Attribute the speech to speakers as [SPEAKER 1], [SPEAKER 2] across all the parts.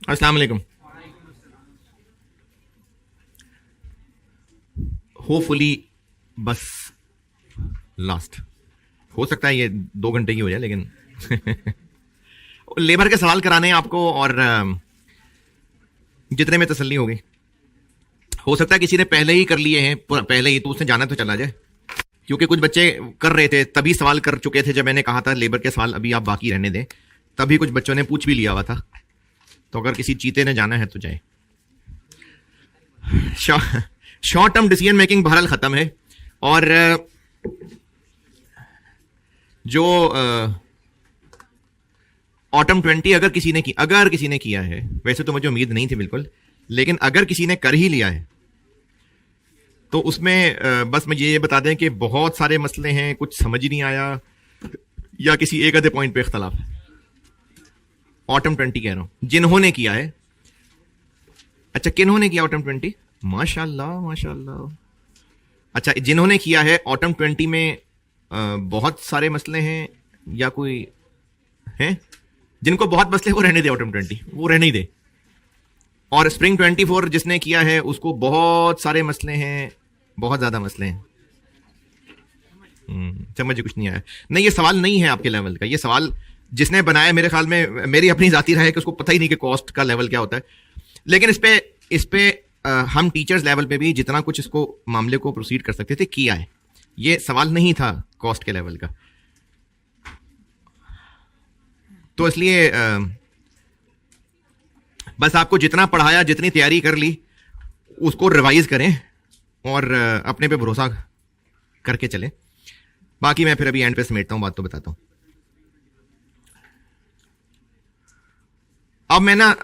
[SPEAKER 1] अस्सलाम वालेकुम। होपफुली बस लास्ट हो सकता है ये 2 घंटे की हो जाए, लेकिन लेबर के सवाल कराने हैं आपको, और जितने में तसल्ली होगी। हो सकता है किसी ने पहले ही कर लिए हैं, पहले ही, तो उसने जाना तो चला जाए, क्योंकि कुछ बच्चे कर रहे थे, तभी सवाल कर चुके थे जब मैंने कहा था लेबर के सवाल अभी आप बाकी रहने दें, तभी कुछ बच्चों ने पूछ भी लिया हुआ था। तो अगर किसी चीते ने जाना है तो जाए। शॉर्ट टर्म डिसीजन मेकिंग बहरहाल खत्म है, और जो ऑटम 20 अगर किसी ने किया है, वैसे तो मुझे उम्मीद नहीं थी बिल्कुल, लेकिन अगर किसी ने कर ही लिया है तो उसमें बस मुझे ये बता दें कि बहुत सारे मसले हैं, कुछ समझ ही नहीं आया, या किसी एक आधे पॉइंट पे इख्तलाफ है। ऑटम 20 कह रहा हूं, जिन्होंने किया है। अच्छा, किन्होंने किया ऑटम 20? माशाल्लाह माशाल्लाह। अच्छा, जिन्होंने किया है ऑटम 20 में बहुत सारे मसले हैं, या कोई हैं? जिनको बहुत मसले वो रहने दे, ऑटम 20 वो रहने ही दे। और स्प्रिंग 24 जिसने किया है उसको बहुत सारे मसले हैं, बहुत ज्यादा मसले हैं। समझ कुछ नहीं आया। नहीं, ये सवाल नहीं है आपके लेवल का। ये सवाल जिसने बनाया, मेरे ख्याल में, मेरी अपनी जाती राय है कि उसको पता ही नहीं कि कॉस्ट का लेवल क्या होता है। लेकिन इस पे हम टीचर्स लेवल पे भी जितना कुछ इसको मामले को प्रोसीड कर सकते थे किया है। ये सवाल नहीं था कॉस्ट के लेवल का। तो इसलिए बस आपको जितना पढ़ाया, जितनी तैयारी कर ली, उसको रिवाइज करें और अपने पे भरोसा करके चलें। बाकी मैं फिर अभी एंड पे समेटता हूं, बात तो बताता हूं। अब मैं ना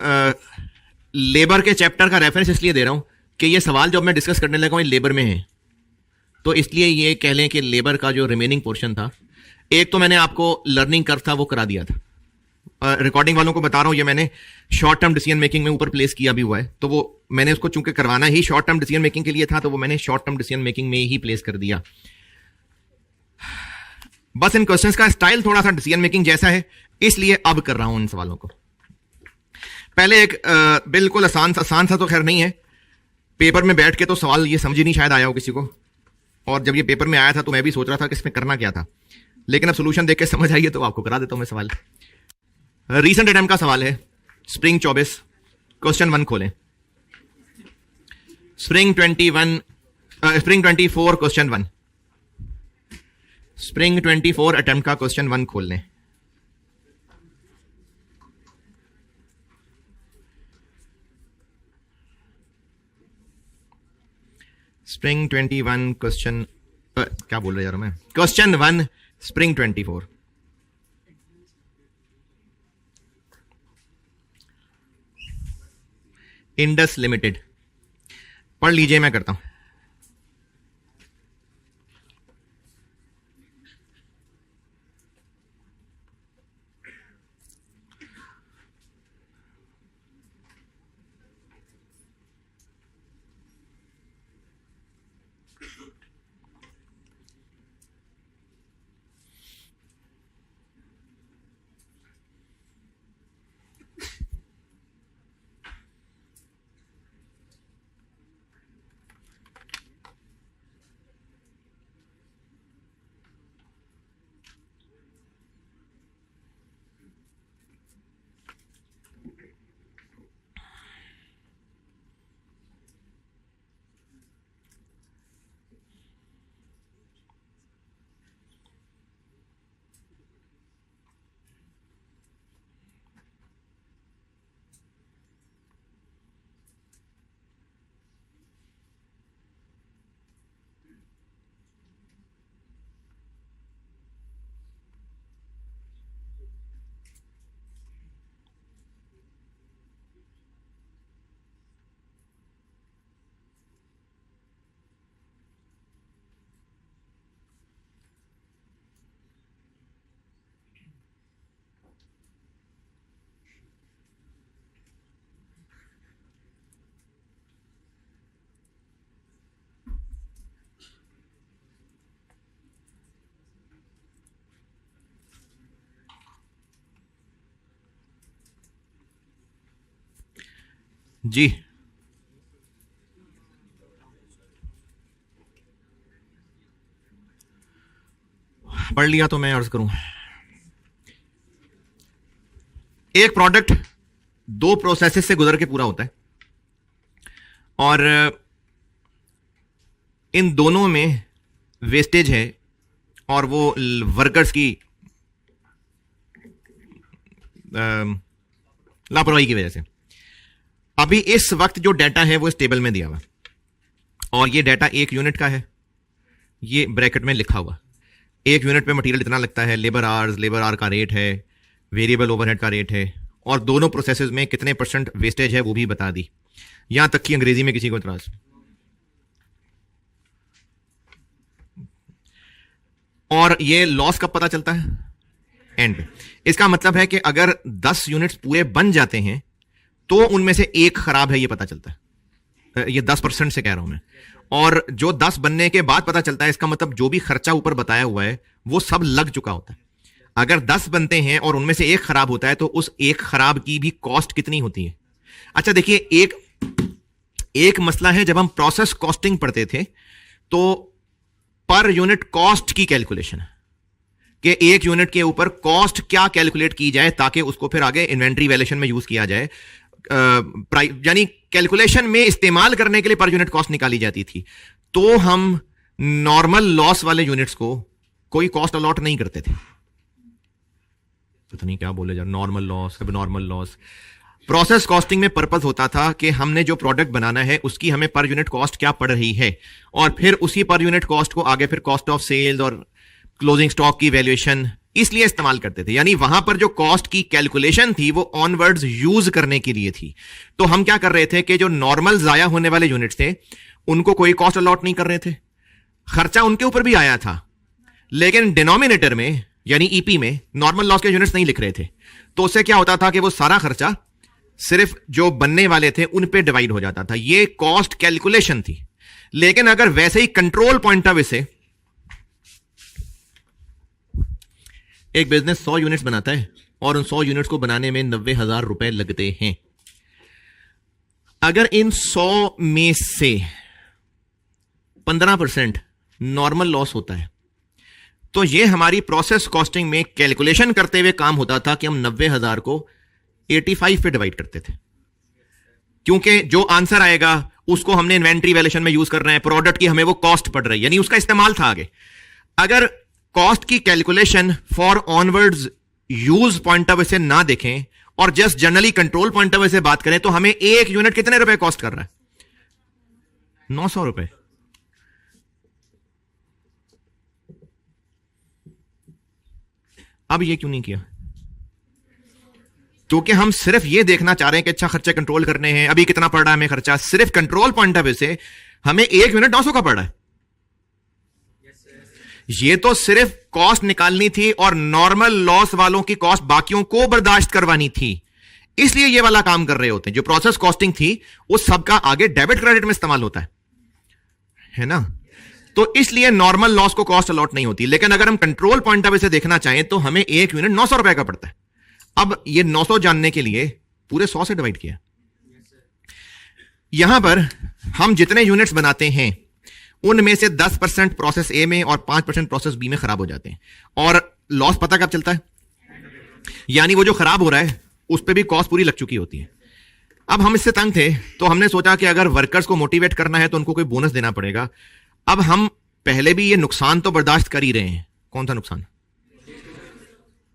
[SPEAKER 1] लेबर के चैप्टर का रेफरेंस इसलिए दे रहा हूं कि ये सवाल जो मैं डिस्कस करने लगा हूं लेबर में है, तो इसलिए ये कह लें कि लेबर का जो रिमेनिंग पोर्शन था, एक तो मैंने आपको लर्निंग कर्व था वो करा दिया था। रिकॉर्डिंग वालों को बता रहा हूं, ये मैंने शॉर्ट टर्म डिसीजन मेकिंग में ऊपर प्लेस किया भी हुआ है, तो वो मैंने उसको चूंकि करवाना ही शॉर्ट टर्म डिसीजन मेकिंग के लिए था, तो वो मैंने शॉर्ट टर्म डिसीजन मेकिंग में ही प्लेस कर दिया। बस इन क्वेश्चंस का स्टाइल थोड़ा सा डिसीजन मेकिंग जैसा है, इसलिए अब कर रहा हूं इन सवालों को। पहले एक बिल्कुल आसान सा तो खैर नहीं है, पेपर में बैठ के तो सवाल ये समझ ही नहीं शायद आया हो किसी को, और जब ये पेपर में आया था तो मैं भी सोच रहा था कि इसमें करना क्या था, लेकिन अब सोल्यूशन देख के समझ आई है तो आपको करा देता हूं मैं सवाल। रीसेंट अटेम्प्ट का सवाल है, स्प्रिंग 24, क्वेश्चन 1 खोलें। स्प्रिंग 24 क्वेश्चन 1, स्प्रिंग 24 अटेम्प्ट का क्वेश्चन 1 खोल लें। स्प्रिंग 21 क्वेश्चन, क्या बोल रहा यार मैं, क्वेश्चन 1 स्प्रिंग 24। इंडस लिमिटेड, पढ़ लीजिए, मैं करता हूं। जी, पढ़ लिया तो मैं अर्ज करूं। एक प्रोडक्ट दो प्रोसेसेस से गुजर के पूरा होता है और इन दोनों में वेस्टेज है और वो वर्कर्स की लापरवाही की वजह से। अभी इस वक्त जो डाटा है वो इस टेबल में दिया हुआ और ये डाटा एक यूनिट का है, ये ब्रैकेट में लिखा हुआ। एक यूनिट पे मटेरियल इतना लगता है, लेबर आवर का रेट है, वेरिएबल ओवरहेड का रेट है और दोनों प्रोसेसेस में कितने परसेंट वेस्टेज है वो भी बता दी। यहां तक कि अंग्रेजी में किसी को इतराज। और ये लॉस कब पता चलता है? एंड पे। इसका मतलब है कि अगर 10 यूनिट्स पूरे बन जाते हैं तो उनमें से एक खराब है, ये पता चलता है। ये 10% से कह रहा हूं मैं। और जो 10 बनने के बाद पता चलता है, इसका मतलब जो भी खर्चा ऊपर बताया हुआ है वो सब लग चुका होता है। अगर 10 बनते हैं और उनमें से एक खराब होता है तो उस एक खराब की भी कॉस्ट कितनी होती है? अच्छा देखिए, एक मसला है, जब हम प्रोसेस कॉस्टिंग पढ़ते थे तो पर यूनिट कॉस्ट की कैलकुलेशन है कि एक यूनिट के ऊपर कॉस्ट क्या कैलकुलेट की जाए ताकि उसको फिर आगे इन्वेंट्री वैल्यूएशन में यूज किया जाए। यानी कैलकुलेशन में इस्तेमाल करने के लिए पर यूनिट कॉस्ट निकाली जाती थी। तो हम नॉर्मल लॉस वाले यूनिट्स को कोई कॉस्ट अलॉट नहीं करते थे। पता नहीं क्या बोले जा, नॉर्मल लॉस, अब नॉर्मल लॉस। प्रोसेस कॉस्टिंग में पर्पस होता था कि हमने जो प्रोडक्ट बनाना है उसकी हमें पर यूनिट कॉस्ट क्या पड़ रही है और फिर उसी पर यूनिट कॉस्ट को आगे फिर कॉस्ट ऑफ सेल्स और क्लोजिंग स्टॉक की वैल्यूएशन इसलिए इस्तेमाल करते थे। यानी वहां पर जो कॉस्ट की कैलकुलेशन थी वो ऑनवर्ड्स यूज करने के लिए थी। तो हम क्या कर रहे थे कि जो नॉर्मल जाया होने वाले यूनिट्स थे उनको कोई कॉस्ट अलॉट नहीं कर रहे थे। खर्चा उनके ऊपर भी आया था लेकिन डिनोमिनेटर में यानी ईपी में नॉर्मल लॉस के यूनिट्स नहीं लिख रहे थे। तो उससे क्या होता था कि वो सारा खर्चा सिर्फ जो बनने वाले थे उन पे डिवाइड हो जाता था। ये कॉस्ट कैलकुलेशन थी। लेकिन अगर वैसे ही कंट्रोल पॉइंट ऑफ व्यू से एक बिजनेस 100 यूनिट्स बनाता है और उन 100 यूनिट्स को बनाने में 90,000 रुपए लगते हैं। अगर इन 100 में से 15% नॉर्मल लॉस होता है तो ये हमारी प्रोसेस कॉस्टिंग में कैलकुलेशन करते हुए काम होता था कि हम 90,000 को 85 पे डिवाइड करते थे, क्योंकि जो आंसर आएगा उसको हमने इन्वेंट्री वैल्यूएशन में यूज कर रहे हैं, प्रोडक्ट की हमें वो कॉस्ट पड़ रही है, यानी उसका इस्तेमाल था आगे। अगर कॉस्ट की calculation for onwards use point of view से ना देखें और just generally control point of view से बात करें तो हमें एक यूनिट कितने रुपए कॉस्ट कर रहा है? 900 रुपए। अब ये क्यों नहीं किया? क्योंकि हम सिर्फ ये देखना चाह रहे हैं कि अच्छा खर्चे कंट्रोल करने हैं, अभी कितना पड़ रहा है हमें खर्चा। सिर्फ कंट्रोल पॉइंट ऑफ व्यू से हमें एक यूनिट 900 का पड़ रहा है। ये तो सिर्फ कॉस्ट निकालनी थी और नॉर्मल लॉस वालों की कॉस्ट बाकियों को बर्दाश्त करवानी थी, इसलिए ये वाला काम कर रहे होते हैं। जो प्रोसेस कॉस्टिंग थी वो सबका आगे डेबिट क्रेडिट में इस्तेमाल होता है ना। तो इसलिए नॉर्मल लॉस को कॉस्ट अलॉट नहीं होती। लेकिन अगर हम कंट्रोल पॉइंट ऑफ व्यू से देखना चाहें तो हमें एक यूनिट 900 रुपए का पड़ता है। अब ये 900 जानने के लिए पूरे 100 से डिवाइड किया। यहां पर हम जितने यूनिट्स बनाते हैं उनमें से 10% प्रोसेस ए में और 5% प्रोसेस बी में खराब हो जाते हैं। और लॉस पता कब चलता है? यानी वो जो खराब हो रहा है उस पर भी कॉस्ट पूरी लग चुकी होती है। अब हम इससे तंग थे तो हमने सोचा कि अगर वर्कर्स को मोटिवेट करना है तो उनको कोई बोनस देना पड़ेगा। अब हम पहले भी ये नुकसान तो बर्दाश्त कर ही रहे हैं। कौन सा नुकसान?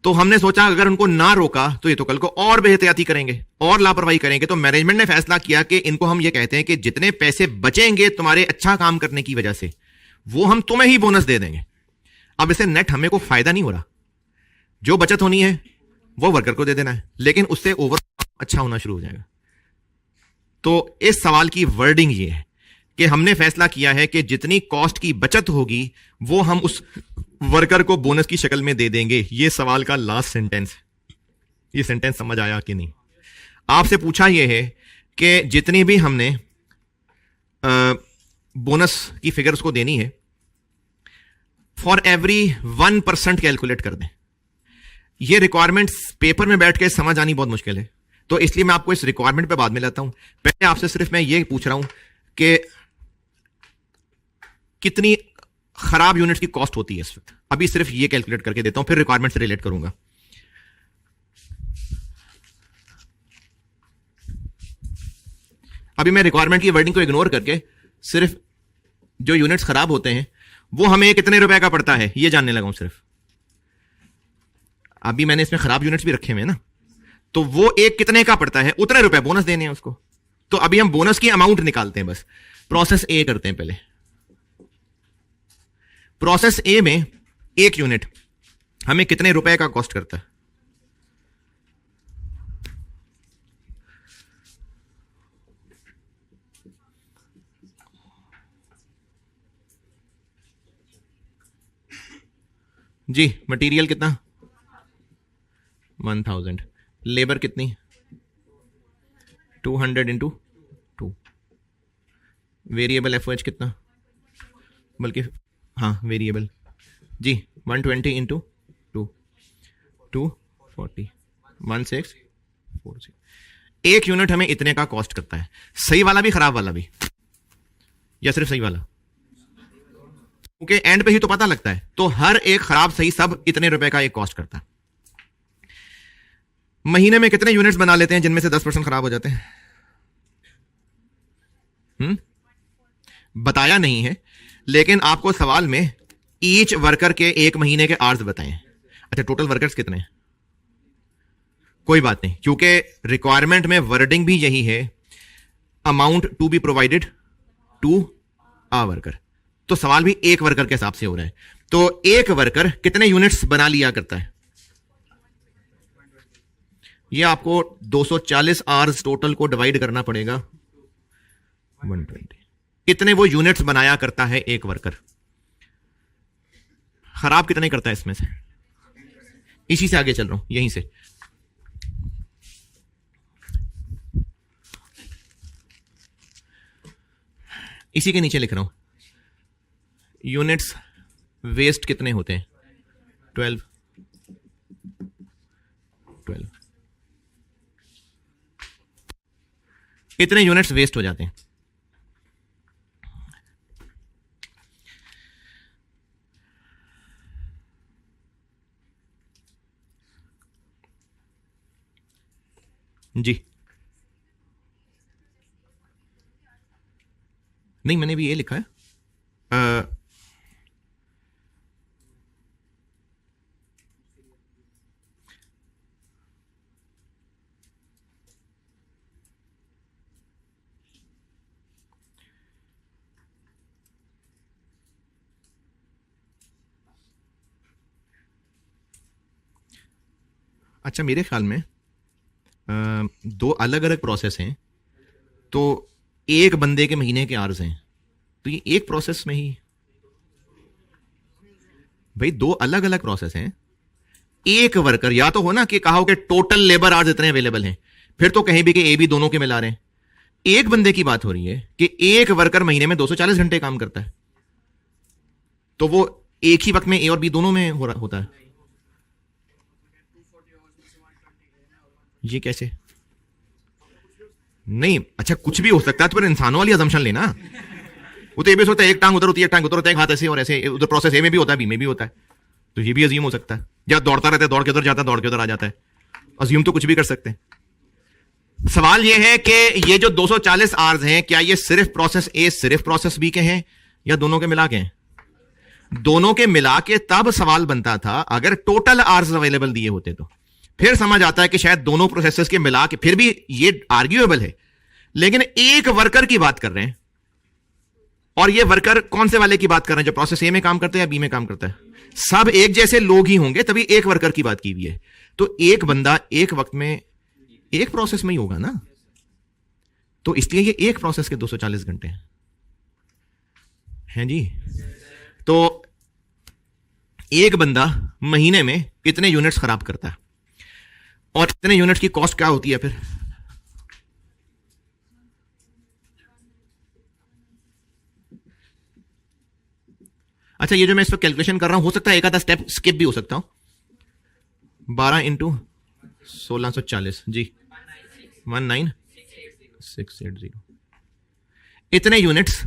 [SPEAKER 1] तो हमने सोचा अगर उनको ना रोका तो ये तो कल को और बेहतियाती करेंगे और लापरवाही करेंगे। तो मैनेजमेंट ने फैसला किया कि इनको हम ये कहते हैं कि जितने पैसे बचेंगे तुम्हारे अच्छा काम करने की वजह से वो हम तुम्हें ही बोनस दे देंगे। अब इसे नेट हमें को फायदा नहीं हो रहा, जो बचत होनी है वो वर्कर को दे देना है, लेकिन उससे ओवर अच्छा होना शुरू हो जाएगा। तो इस सवाल की वर्डिंग ये है कि हमने फैसला किया है कि जितनी कॉस्ट की बचत होगी वो हम उस वर्कर को बोनस की शक्ल में दे देंगे। ये सवाल का लास्ट सेंटेंस। ये सेंटेंस समझ आया कि नहीं? आपसे पूछा यह है कि जितनी भी हमने बोनस की फिगर उसको देनी है, फॉर एवरी 1% कैलकुलेट कर दें। यह रिक्वायरमेंट्स पेपर में बैठ के समझ आनी बहुत मुश्किल है, तो इसलिए मैं आपको इस रिक्वायरमेंट पे बाद में लाता हूं। पहले आपसे सिर्फ मैं ये पूछ रहा हूं कि कितनी खराब यूनिट्स की कॉस्ट होती है इस वक्त। अभी सिर्फ ये कैलकुलेट करके देता हूं, फिर रिक्वायरमेंट से रिलेट करूंगा। अभी मैं रिक्वायरमेंट की वर्डिंग को इग्नोर करके सिर्फ जो यूनिट्स खराब होते हैं वो हमें कितने रुपए का पड़ता है ये जानने लगा हूं सिर्फ। अभी मैंने इसमें खराब यूनिट्स भी रखे हुए हैं ना, तो वो एक कितने का पड़ता है, उतने रुपए बोनस देने हैं उसको। तो अभी हम बोनस की अमाउंट निकालते हैं, बस प्रोसेस ए करते हैं पहले। प्रोसेस ए में एक यूनिट हमें कितने रुपए का कॉस्ट करता है? जी मटेरियल कितना? 1000। लेबर कितनी? 200 इंटू 2। वेरिएबल एफओएच कितना? बल्कि हाँ वेरिएबल जी 120 इंटू 2 240 1646। एक यूनिट हमें इतने का कॉस्ट करता है। सही वाला भी खराब वाला भी, या सिर्फ सही वाला? क्योंकि एंड पे ही तो पता लगता है। तो हर एक खराब सही सब इतने रुपए का एक कॉस्ट करता है। महीने में कितने यूनिट्स बना लेते हैं जिनमें से 10% खराब हो जाते हैं? बताया नहीं है, लेकिन आपको सवाल में ईच वर्कर के एक महीने के आवर्स बताएं। अच्छा टोटल वर्कर्स कितने हैं? कोई बात नहीं, क्योंकि रिक्वायरमेंट में वर्डिंग भी यही है, amount to be provided to a worker. तो सवाल भी एक वर्कर के हिसाब से हो रहा है। तो एक वर्कर कितने यूनिट्स बना लिया करता है? यह आपको 240 आवर्स टोटल को डिवाइड करना पड़ेगा 120। कितने वो यूनिट्स बनाया करता है एक वर्कर? खराब कितने करता है इसमें से? इसी से आगे चल रहा हूं, यहीं से। इसी के नीचे लिख रहा हूं, यूनिट्स वेस्ट कितने होते हैं? 12। इतने यूनिट्स वेस्ट हो जाते हैं। जी नहीं, मैंने भी ये लिखा है। अच्छा मेरे ख्याल में दो अलग अलग प्रोसेस हैं, तो एक बंदे के महीने के आवर्स हैं, तो ये एक प्रोसेस में ही भाई दो अलग अलग प्रोसेस हैं। एक वर्कर या तो हो ना कि कहा हो कि टोटल लेबर आवर्स इतने अवेलेबल हैं, फिर तो कहीं भी कि ए बी दोनों के मिला रहे हैं। एक बंदे की बात हो रही है कि एक वर्कर महीने में 240 घंटे काम करता है, तो वो एक ही वक्त में ए और बी दोनों में होता है। ये कैसे? नहीं अच्छा कुछ भी हो सकता है, तो फिर इंसानों वाली असम्पशन लेना। वो तो ये भी सोचता है एक टांग उधर होती है, एक टांग उधर होता है, एक हाथ ऐसे और ऐसे, उधर प्रोसेस ए में भी होता है, बी में भी होता है। तो ये भी अजीम हो सकता है, या दौड़ता रहता है, दौड़ के उधर जाता है, दौड़ के उधर आ जाता है। अज्यूम तो कुछ भी कर सकते हैं। सवाल यह है कि ये जो 240 आवर्स हैं, क्या ये सिर्फ प्रोसेस ए सिर्फ प्रोसेस बी के हैं या दोनों के मिला के हैं? दोनों के मिला के तब सवाल बनता था अगर टोटल आवर्स अवेलेबल दिए होते, तो फिर समझ आता है कि शायद दोनों प्रोसेसेस के मिला के, फिर भी ये आर्ग्यूएबल है। लेकिन एक वर्कर की बात कर रहे हैं, और ये वर्कर कौन से वाले की बात कर रहे हैं? जो प्रोसेस ए में काम करता है या बी में काम करता है? सब एक जैसे लोग ही होंगे, तभी एक वर्कर की बात की हुई है। तो एक बंदा एक वक्त में एक प्रोसेस में ही होगा ना, तो इसलिए ये एक प्रोसेस के 240 घंटे हैं जी। तो एक बंदा महीने में कितने यूनिट्स खराब करता है, और इतने यूनिट्स की कॉस्ट क्या होती है फिर? अच्छा ये जो मैं इस पर कैलकुलेशन कर रहा हूं, हो सकता है एक आधा स्टेप स्किप भी हो सकता हूं। 12 इंटू 1640 जी 19680। इतने यूनिट्स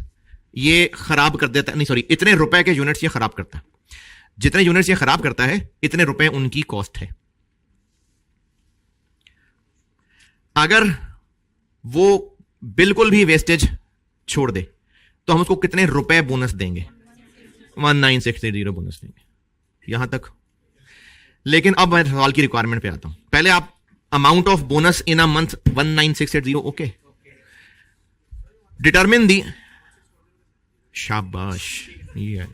[SPEAKER 1] ये खराब कर देता है, नहीं सॉरी, इतने रुपए के यूनिट्स ये खराब करता है। जितने यूनिट्स ये खराब करता है इतने रुपए उनकी कॉस्ट है। अगर वो बिल्कुल भी वेस्टेज छोड़ दे तो हम उसको कितने रुपए बोनस देंगे? 19680 बोनस देंगे। यहां तक। लेकिन अब मैं सवाल की रिक्वायरमेंट पे आता हूं। पहले आप amount of bonus in a month 19680, okay. Determine the, शाबाश, ये है।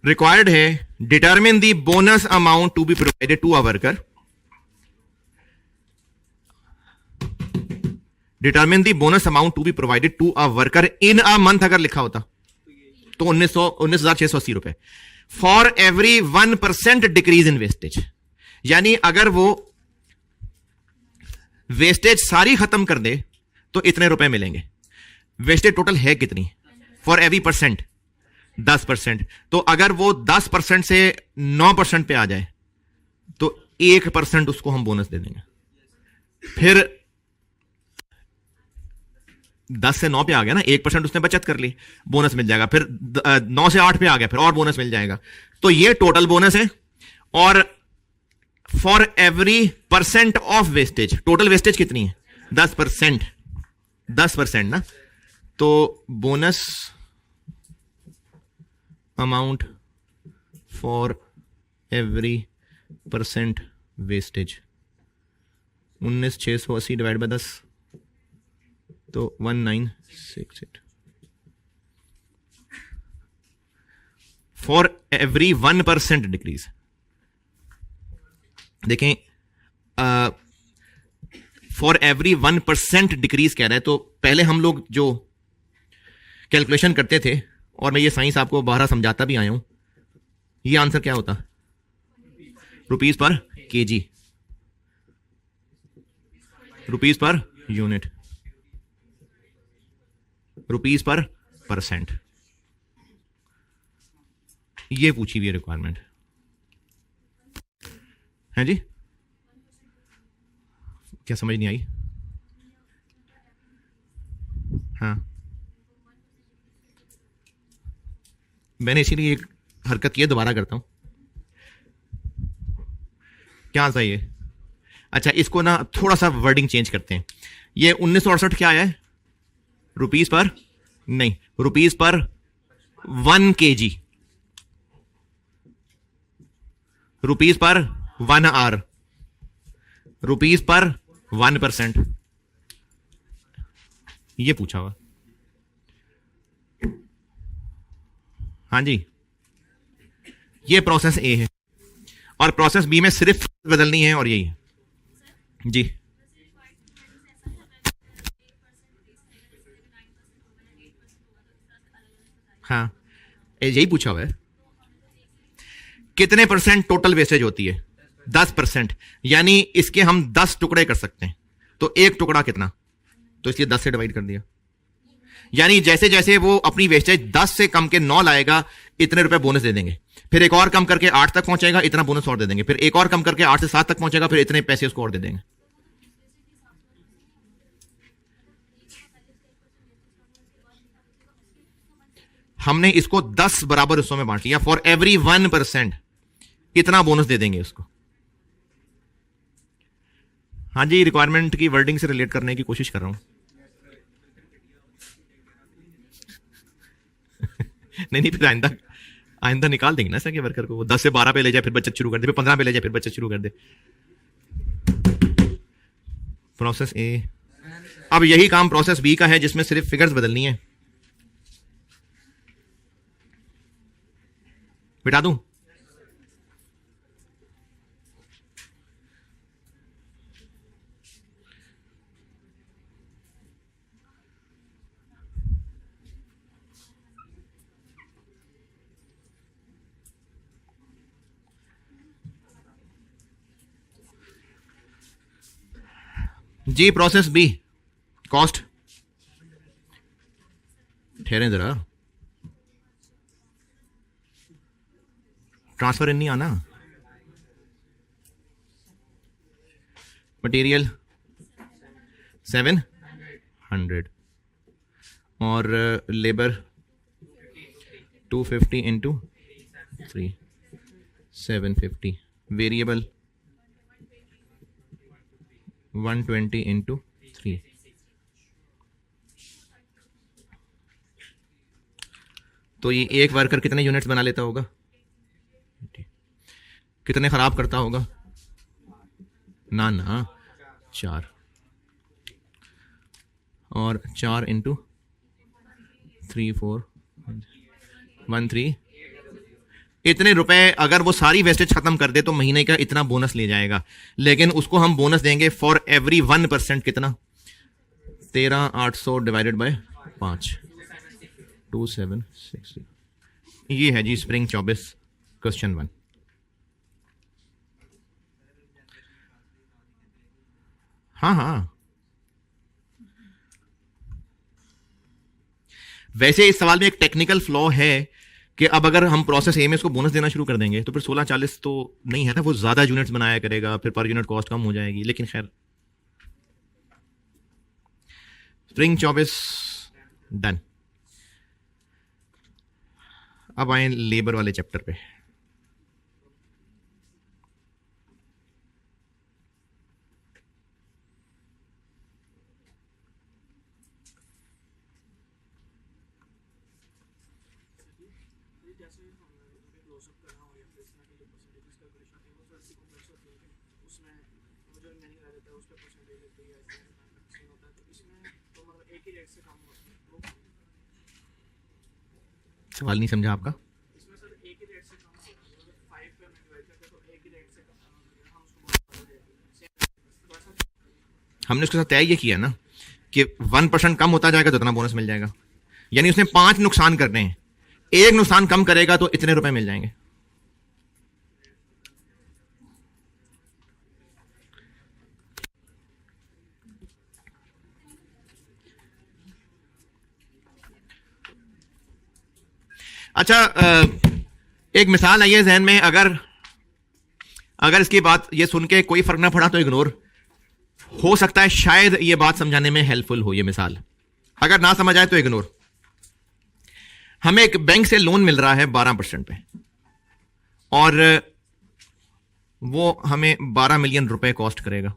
[SPEAKER 1] रिक्वायर्ड है determine the bonus amount to be provided to a worker. Determine the bonus amount to be provided to a worker in a month अगर लिखा होता तो 19,680 रुपए for every 1% decrease in wastage. यानी अगर वो वेस्टेज सारी खत्म कर दे तो इतने रुपए मिलेंगे। वेस्टेज टोटल है कितनी? For every percent 10%। तो अगर वो 10% से 9% पे आ जाए तो 1% उसको हम बोनस दे देंगे। फिर 10 से 9 पे आ गया ना, 1% उसने बचत कर ली, बोनस मिल जाएगा। फिर 9 से 8 पे आ गया, फिर और बोनस मिल जाएगा। तो ये टोटल बोनस है। और for every percent of wastage, total wastage कितनी है? 10%। 10% ना, तो bonus amount for every percent wastage 19,680 divide by 10 तो 1968 फॉर एवरी 1% डिक्रीज। देखें, फॉर एवरी 1% डिक्रीज कह रहा है। तो पहले हम लोग जो कैलकुलेशन करते थे, और मैं ये साइंस आपको बाहर समझाता भी आया हूं, ये आंसर क्या होता? Rupees per KG, rupees per unit, rupees per percent. ये पूछी हुई है रिक्वायरमेंट है जी। क्या समझ नहीं आई? हाँ, मैंने इसीलिए एक हरकत की है, दोबारा करता हूं। क्या सही है? अच्छा, इसको ना थोड़ा सा वर्डिंग चेंज करते हैं। ये 1968 क्या आया है? रुपीज पर नहीं, rupees per 1 kg, rupees per 1 our, rupees per 1%। ये पूछा हुआ। हाँ जी, ये प्रोसेस ए है और प्रोसेस बी में सिर्फ बदलनी है, और यही है जी। हाँ, यही पूछा हुआ है। कितने परसेंट टोटल वेस्टेज होती है? 10%। यानी इसके हम 10 टुकड़े कर सकते हैं, तो एक टुकड़ा कितना? तो इसलिए 10 से डिवाइड कर दिया। यानी जैसे जैसे वो अपनी वेस्टेज 10 से कम के 9 लाएगा, इतने रुपए बोनस दे देंगे। फिर एक और कम करके 8 तक पहुंचेगा, इतना बोनस और दे देंगे। फिर एक और कम करके 8 से 7 तक पहुंचेगा, फिर इतने पैसे उसको और दे देंगे। हमने इसको 10 बराबर हिस्सों में बांट लिया। फॉर एवरी 1% इतना बोनस दे देंगे उसको। हाँ जी, रिक्वायरमेंट की वर्डिंग से रिलेट करने की कोशिश कर रहा हूं। नहीं, फिर आइंदा निकाल देंगे ना सर के वर्कर को। वो 10 से 12 पे ले जाए, फिर बचत शुरू कर दे, फिर 15 पे ले जाए, फिर बचत शुरू कर दे। प्रोसेस ए। अब यही काम प्रोसेस बी का है, जिसमें सिर्फ फिगर्स बदलनी है। बिठा दूं? जी, प्रोसेस बी कॉस्ट। ठहरें जरा। ट्रांसफर इन नहीं आना। मटेरियल 700 और लेबर 250 इंटू 3 750, वेरिएबल 120 इंटू 3। तो ये एक वर्कर कितने यूनिट्स बना लेता होगा, कितने खराब करता होगा? ना ना 4, और 4 इंटू 3 4 13। इतने रुपए अगर वो सारी वेस्टेज खत्म कर दे तो महीने का इतना बोनस ले जाएगा, लेकिन उसको हम बोनस देंगे फॉर एवरी 1%। कितना? 13,800 डिवाइडेड बाय 5, 2760। ये है जी स्प्रिंग 24 क्वेश्चन 1। हाँ हाँ, वैसे इस सवाल में एक टेक्निकल फ्लॉ है कि अब अगर हम प्रोसेस ए में इसको बोनस देना शुरू कर देंगे तो फिर 1640 तो नहीं है ना, वो ज्यादा यूनिट्स बनाया करेगा, फिर पर यूनिट कॉस्ट कम हो जाएगी। लेकिन खैर, स्प्रिंग 24 डन। अब आए लेबर वाले चैप्टर पे। सवाल नहीं समझा आपका? हमने उसके साथ तय ये किया ना कि 1% कम होता जाएगा तो इतना बोनस मिल जाएगा, यानी उसने 5 नुकसान करने हैं, एक नुकसान कम करेगा तो इतने रुपए मिल जाएंगे। अच्छा, एक मिसाल आई है जहन में, अगर इसकी बात ये सुन के कोई फर्क ना पड़ा तो इग्नोर। हो सकता है शायद ये बात समझाने में हेल्पफुल हो ये मिसाल, अगर ना समझ आए तो इग्नोर। हमें एक बैंक से लोन मिल रहा है 12% पे, और वो हमें 12 मिलियन रुपए कॉस्ट करेगा।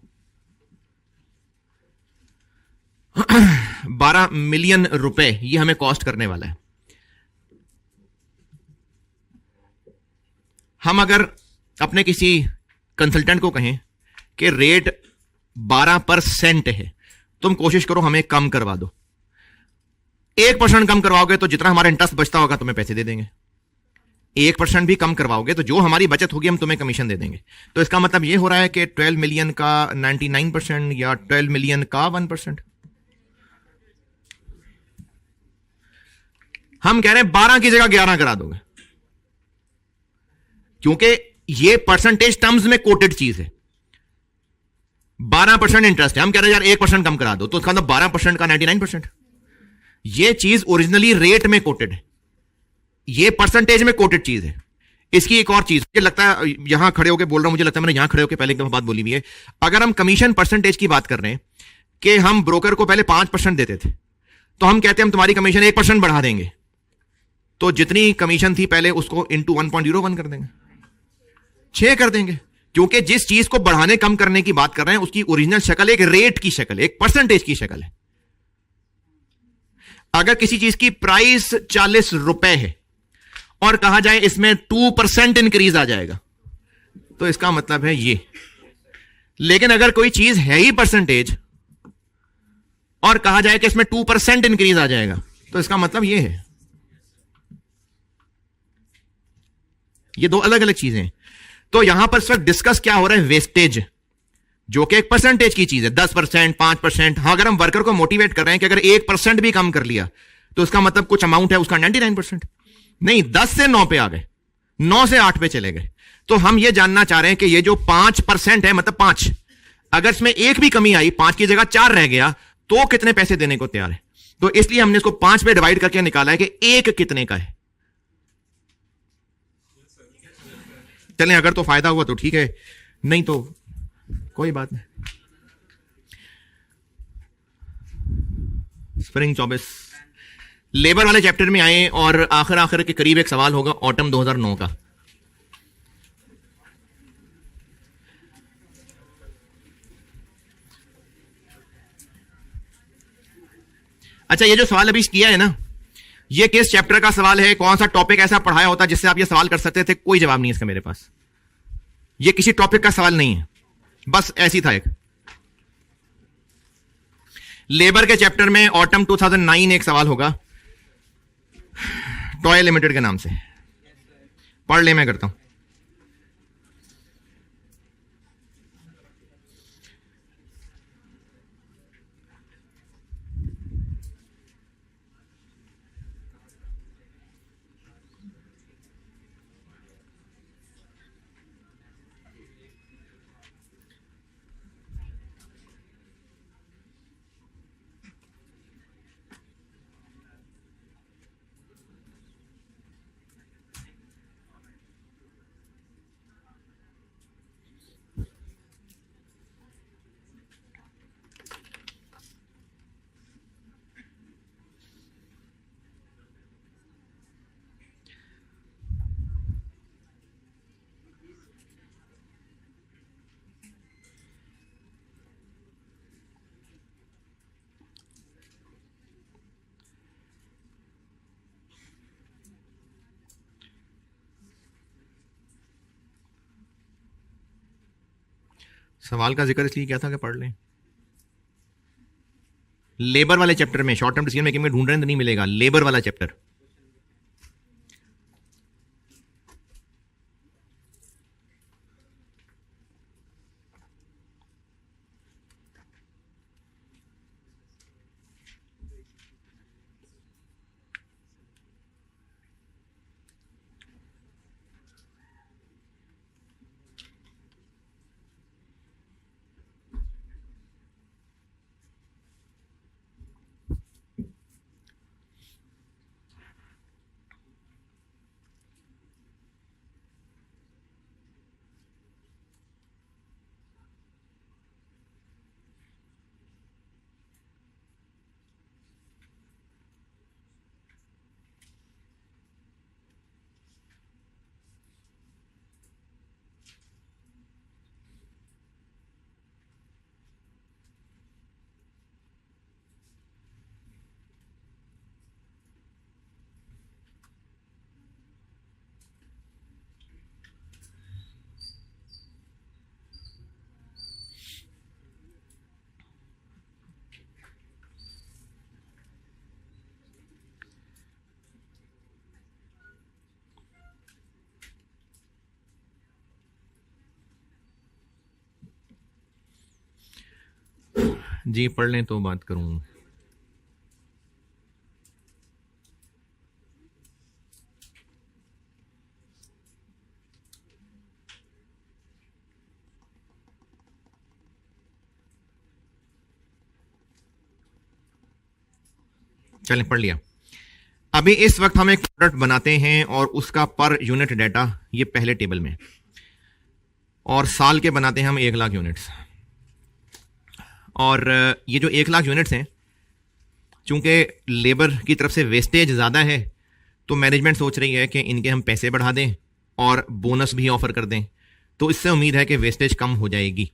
[SPEAKER 1] 12 मिलियन रुपए ये हमें कॉस्ट करने वाला है। हम अगर अपने किसी कंसल्टेंट को कहें कि रेट 12% है, तुम कोशिश करो हमें कम करवा दो। 1% कम करवाओगे तो जितना हमारा इंटरेस्ट बचता होगा तुम्हें पैसे दे देंगे। 1% भी कम करवाओगे तो जो हमारी बचत होगी हम तुम्हें कमीशन दे देंगे। तो इसका मतलब यह हो रहा है कि 12 मिलियन का 99% या 12 मिलियन का 1%। हम कह रहे हैं 12 की जगह 11 करा दोगे, क्योंकि ये परसेंटेज टर्म्स में कोटेड चीज है। 12% इंटरेस्ट है, हम कह रहे हैं यार 1% कम करा दो, तो इसका मतलब 12% का 99%। ये चीज ओरिजिनली रेट में कोटेड है, ये परसेंटेज में कोटेड चीज है। इसकी एक और चीज, मुझे लगता है यहां खड़े होकर बोल रहा हूं, मुझे लगता है मैंने यहां खड़े होकर पहले एक दफा बात बोली हुई है। अगर हम कमीशन परसेंटेज की बात कर रहे हैं कि हम ब्रोकर को पहले 5% देते थे, तो हम कहते हैं हम तुम्हारी कमीशन 1% बढ़ा देंगे, तो जितनी कमीशन थी पहले उसको इंटू 1.01 कर देंगे, 6 कर देंगे, क्योंकि जिस चीज को बढ़ाने कम करने की बात कर रहे हैं उसकी ओरिजिनल शक्ल एक रेट की शक्ल, एक परसेंटेज की शक्ल है। अगर किसी चीज की प्राइस 40 रुपए है और कहा जाए इसमें 2% इंक्रीज आ जाएगा, तो इसका मतलब है ये। लेकिन अगर कोई चीज है ही परसेंटेज और कहा जाए कि इसमें 2% इंक्रीज आ जाएगा, तो इसका मतलब ये है। ये दो अलग अलग चीजें हैं। तो यहां पर सिर्फ डिस्कस क्या हो रहा है, वेस्टेज, जो कि एक परसेंटेज की चीज है, 10%, 5%। हाँ, अगर हम वर्कर को मोटिवेट कर रहे हैं कि अगर 1% भी कम कर लिया तो उसका मतलब कुछ अमाउंट है उसका 99%, नहीं 10 से 9 पे आ गए, 9 से 8 पे चले गए। तो हम ये जानना चाह रहे हैं कि ये जो 5% है, मतलब 5, अगर इसमें एक भी कमी आई, 5 की जगह 4 रह गया, तो कितने पैसे देने को तैयार है। तो इसलिए हमने इसको 5 पे डिवाइड करके निकाला है कि एक कितने का है। चलें, अगर तो फायदा हुआ तो ठीक है, नहीं तो कोई बात नहीं। स्प्रिंग 24 लेबर वाले चैप्टर में आए और आखिर के करीब एक सवाल होगा ऑटम 2009 का। अच्छा, ये जो सवाल अभी किया है ना, ये किस चैप्टर का सवाल है, कौन सा टॉपिक ऐसा पढ़ाया होता जिससे आप ये सवाल कर सकते थे? कोई जवाब नहीं है इसका मेरे पास। ये किसी टॉपिक का सवाल नहीं है, बस ऐसी था एक लेबर के चैप्टर में ऑटम 2009 एक सवाल होगा टॉय लिमिटेड के नाम से। पढ़ ले, मैं करता हूं। सवाल का जिक्र इसलिए क्या था कि पढ़ लें। लेबर वाले चैप्टर में शॉर्ट टर्म डिसीजन मेकिंग में ढूंढ रहे हैं तो नहीं मिलेगा, लेबर वाला चैप्टर। जी पढ़ लें तो बात करूं। चलें, पढ़ लिया। अभी इस वक्त हम एक प्रोडक्ट बनाते हैं और उसका पर यूनिट डाटा ये पहले टेबल में, और साल के बनाते हैं हम 1,00,000 यूनिट्स। और ये जो 1,00,000 यूनिट्स हैं, चूंकि लेबर की तरफ से वेस्टेज ज़्यादा है तो मैनेजमेंट सोच रही है कि इनके हम पैसे बढ़ा दें और बोनस भी ऑफर कर दें, तो इससे उम्मीद है कि वेस्टेज कम हो जाएगी।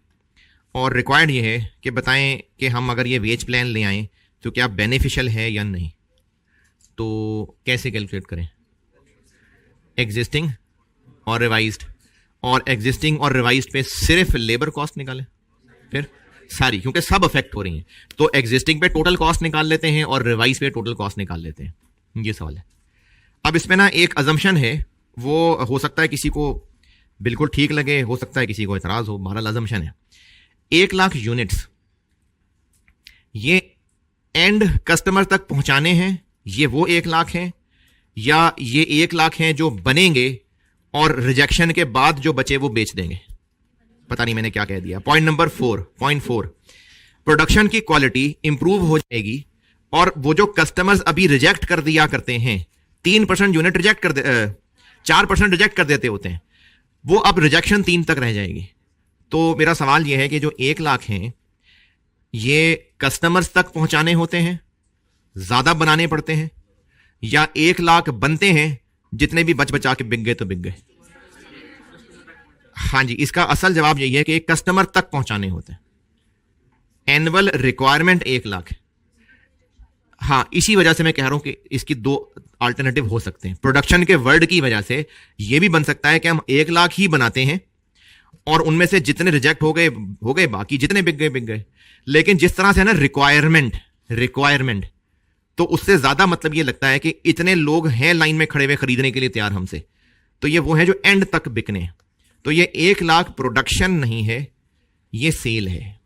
[SPEAKER 1] और रिक्वायर्ड ये है कि बताएं कि हम अगर ये वेज प्लान ले आएँ तो क्या बेनिफिशियल है या नहीं। तो कैसे कैलकुलेट करें? एग्जिस्टिंग और रिवाइज्ड, और एग्जिस्टिंग और रिवाइज्ड पे सिर्फ लेबर कॉस्ट निकालें, फिर सारी, क्योंकि सब अफेक्ट हो रही हैं, तो एग्जिस्टिंग पे टोटल कॉस्ट निकाल लेते हैं और रिवाइज पे टोटल कॉस्ट निकाल लेते हैं। ये सवाल है। अब इसमें ना एक अजम्पशन है, वो हो सकता है किसी को बिल्कुल ठीक लगे, हो सकता है किसी को एतराज हो। बहरहाल अजम्पशन है 1,00,000 यूनिट्स ये एंड कस्टमर तक पहुंचाने हैं, ये वो 1,00,000 हैं, या ये 1,00,000 हैं जो बनेंगे और रिजेक्शन के बाद जो बचे वो बेच देंगे। पता नहीं मैंने क्या कह दिया। पॉइंट नंबर 4.4, प्रोडक्शन की क्वालिटी इंप्रूव हो जाएगी और वो जो कस्टमर्स अभी रिजेक्ट कर दिया करते हैं, 3% यूनिट रिजेक्ट कर 4% रिजेक्ट कर देते होते हैं, वो अब रिजेक्शन 3 तक रह जाएगी। तो मेरा सवाल यह है कि जो 1 लाख हैं ये कस्टमर्स तक पहुंचाने होते हैं, ज्यादा बनाने पड़ते हैं, या 1 लाख बनते हैं जितने भी बच बचा के बिक गए तो बिक गए? हाँ जी, इसका असल जवाब यही है कि कस्टमर तक पहुंचाने होते हैं। एनुअल रिक्वायरमेंट 1 लाख है। हाँ, इसी वजह से मैं कह रहा हूं कि इसकी 2 अल्टरनेटिव हो सकते हैं। प्रोडक्शन के वर्ड की वजह से यह भी बन सकता है कि हम 1 लाख ही बनाते हैं और उनमें से जितने रिजेक्ट हो गए, बाकी जितने बिक गए। लेकिन जिस तरह से है ना रिक्वायरमेंट, तो उससे ज्यादा मतलब यह लगता है कि इतने लोग हैं लाइन में खड़े हुए खरीदने के लिए तैयार हमसे, तो ये वो है जो एंड तक बिकने हैं। तो ये 1 लाख प्रोडक्शन नहीं है, ये सेल है।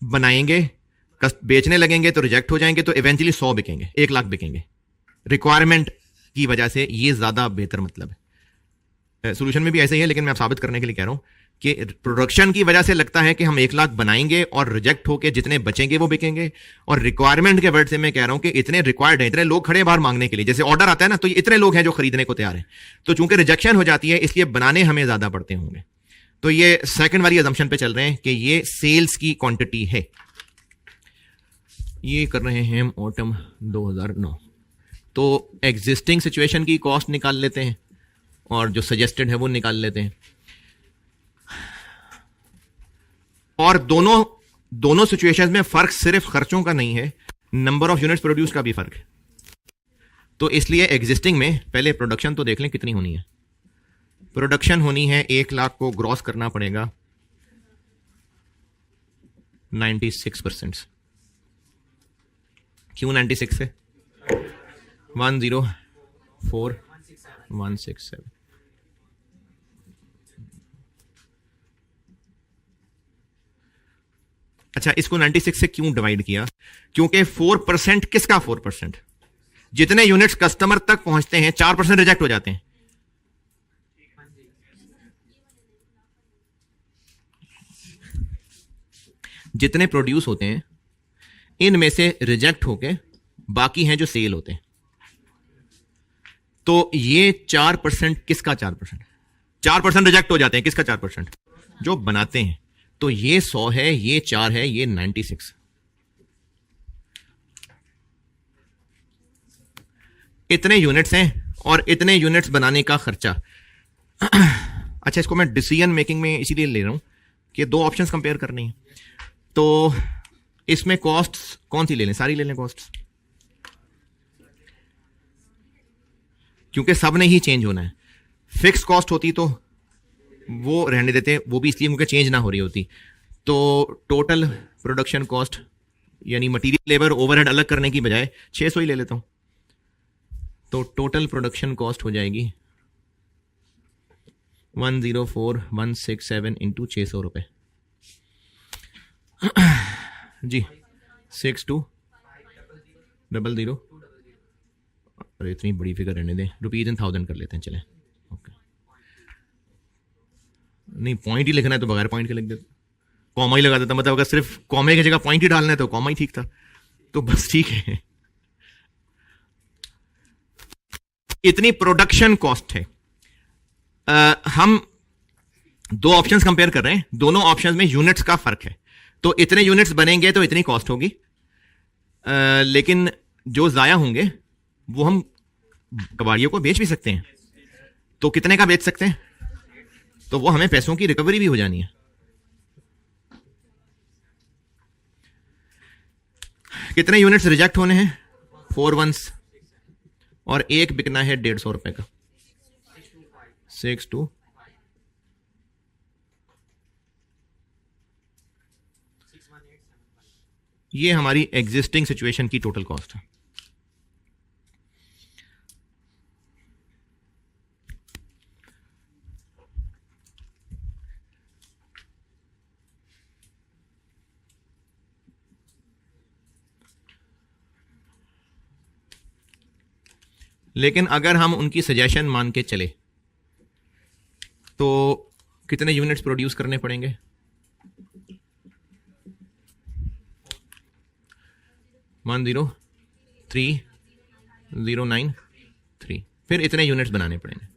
[SPEAKER 1] बनाएंगे, बेचने लगेंगे तो रिजेक्ट हो जाएंगे, तो इवेंचुअली 100 बिकेंगे, 1 लाख बिकेंगे। रिक्वायरमेंट की वजह से ये ज्यादा बेहतर मतलब है। सोल्यूशन में भी ऐसे ही है, लेकिन मैं आप साबित करने के लिए कह रहा हूं कि प्रोडक्शन की वजह से लगता है कि हम 1 लाख बनाएंगे और रिजेक्ट होकर जितने बचेंगे वो बिकेंगे। और रिक्वायरमेंट के वर्ड से मैं कह रहा हूं कि इतने रिक्वायर्ड है, इतने लोग खड़े बाहर मांगने के लिए, जैसे ऑर्डर आता है ना, तो इतने लोग हैं जो खरीदने को तैयार हैं। तो चूंकि रिजेक्शन हो जाती है, इसलिए बनाने हमें ज्यादा पड़ते होंगे। तो ये सेकंड वाली अजम्पशन पे चल रहे हैं कि ये सेल्स की क्वांटिटी है। ये कर रहे हैं हम ऑटम 2009। तो एग्जिस्टिंग सिचुएशन की कॉस्ट निकाल लेते हैं और जो सजेस्टेड है वो निकाल लेते हैं। और दोनों सिचुएशंस में फर्क सिर्फ खर्चों का नहीं है, नंबर ऑफ यूनिट्स प्रोड्यूस का भी फर्क है। तो इसलिए एग्जिस्टिंग में पहले प्रोडक्शन तो देख लें कितनी होनी है। प्रोडक्शन होनी है 1 लाख को ग्रॉस करना पड़ेगा 96%। क्यों 96 है? 104167। अच्छा, इसको 96 से क्यों डिवाइड किया? क्योंकि 4% किसका 4%? जितने यूनिट्स कस्टमर तक पहुंचते हैं 4% रिजेक्ट हो जाते हैं। जितने प्रोड्यूस होते हैं इनमें से रिजेक्ट होके बाकी हैं जो सेल होते हैं। तो ये 4% किसका 4%? 4% रिजेक्ट हो जाते हैं, किसका 4%? जो बनाते हैं। तो ये 100 है, ये 4 है, ये 96। इतने यूनिट्स हैं और इतने यूनिट्स बनाने का खर्चा। अच्छा, इसको मैं डिसीजन मेकिंग में इसीलिए ले रहा हूं कि 2 ऑप्शंस कंपेयर करनी है। तो इसमें कॉस्ट्स कौन सी ले लें? सारी ले लें कॉस्ट्स, क्योंकि सब ने ही चेंज होना है। फिक्स कॉस्ट होती तो वो रहने देते, वो भी इसलिए क्योंकि चेंज ना हो रही होती। तो टोटल प्रोडक्शन कॉस्ट यानी मटेरियल, लेबर, ओवरहेड अलग करने की बजाय 600 ही ले लेता हूं। तो टोटल प्रोडक्शन कॉस्ट हो जाएगी 104167 इंटू 600 रुपए जी। 6200। अरे इतनी बड़ी फिगर रहने दें, रुपीज इन 1000 कर लेते हैं, चलें। ओके, नहीं पॉइंट ही लिखना है तो बगैर पॉइंट के लिख देते, कॉमा ही लगा देता। मतलब अगर सिर्फ कॉमे की जगह पॉइंट ही डालना है तो कॉमा ही ठीक था। तो बस ठीक है, इतनी प्रोडक्शन कॉस्ट है। हम 2 ऑप्शंस कंपेयर कर रहे हैं, दोनों ऑप्शंस में यूनिट्स का फर्क है। तो इतने यूनिट्स बनेंगे तो इतनी कॉस्ट होगी, लेकिन जो जाया होंगे वो हम कबाड़ियों को बेच भी सकते हैं। तो कितने का बेच सकते हैं? तो वो हमें पैसों की रिकवरी भी हो जानी है। कितने यूनिट्स रिजेक्ट होने हैं? 4 वंस, और एक बिकना है 150 रुपए का। 62। ये हमारी एग्जिस्टिंग सिचुएशन की टोटल कॉस्ट है। लेकिन अगर हम उनकी सजेशन मान के चले तो कितने यूनिट्स प्रोड्यूस करने पड़ेंगे? 103093, फिर इतने यूनिट्स बनाने पड़ेंगे।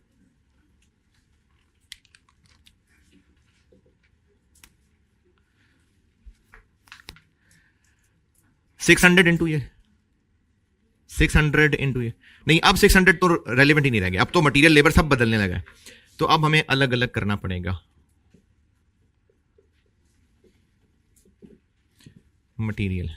[SPEAKER 1] 600 इंटू ये, 600 इंटू ये, नहीं अब 600 तो रेलिवेंट ही नहीं रह गया, अब तो मटेरियल लेबर सब बदलने लगा है, तो अब हमें अलग अलग करना पड़ेगा। मटेरियल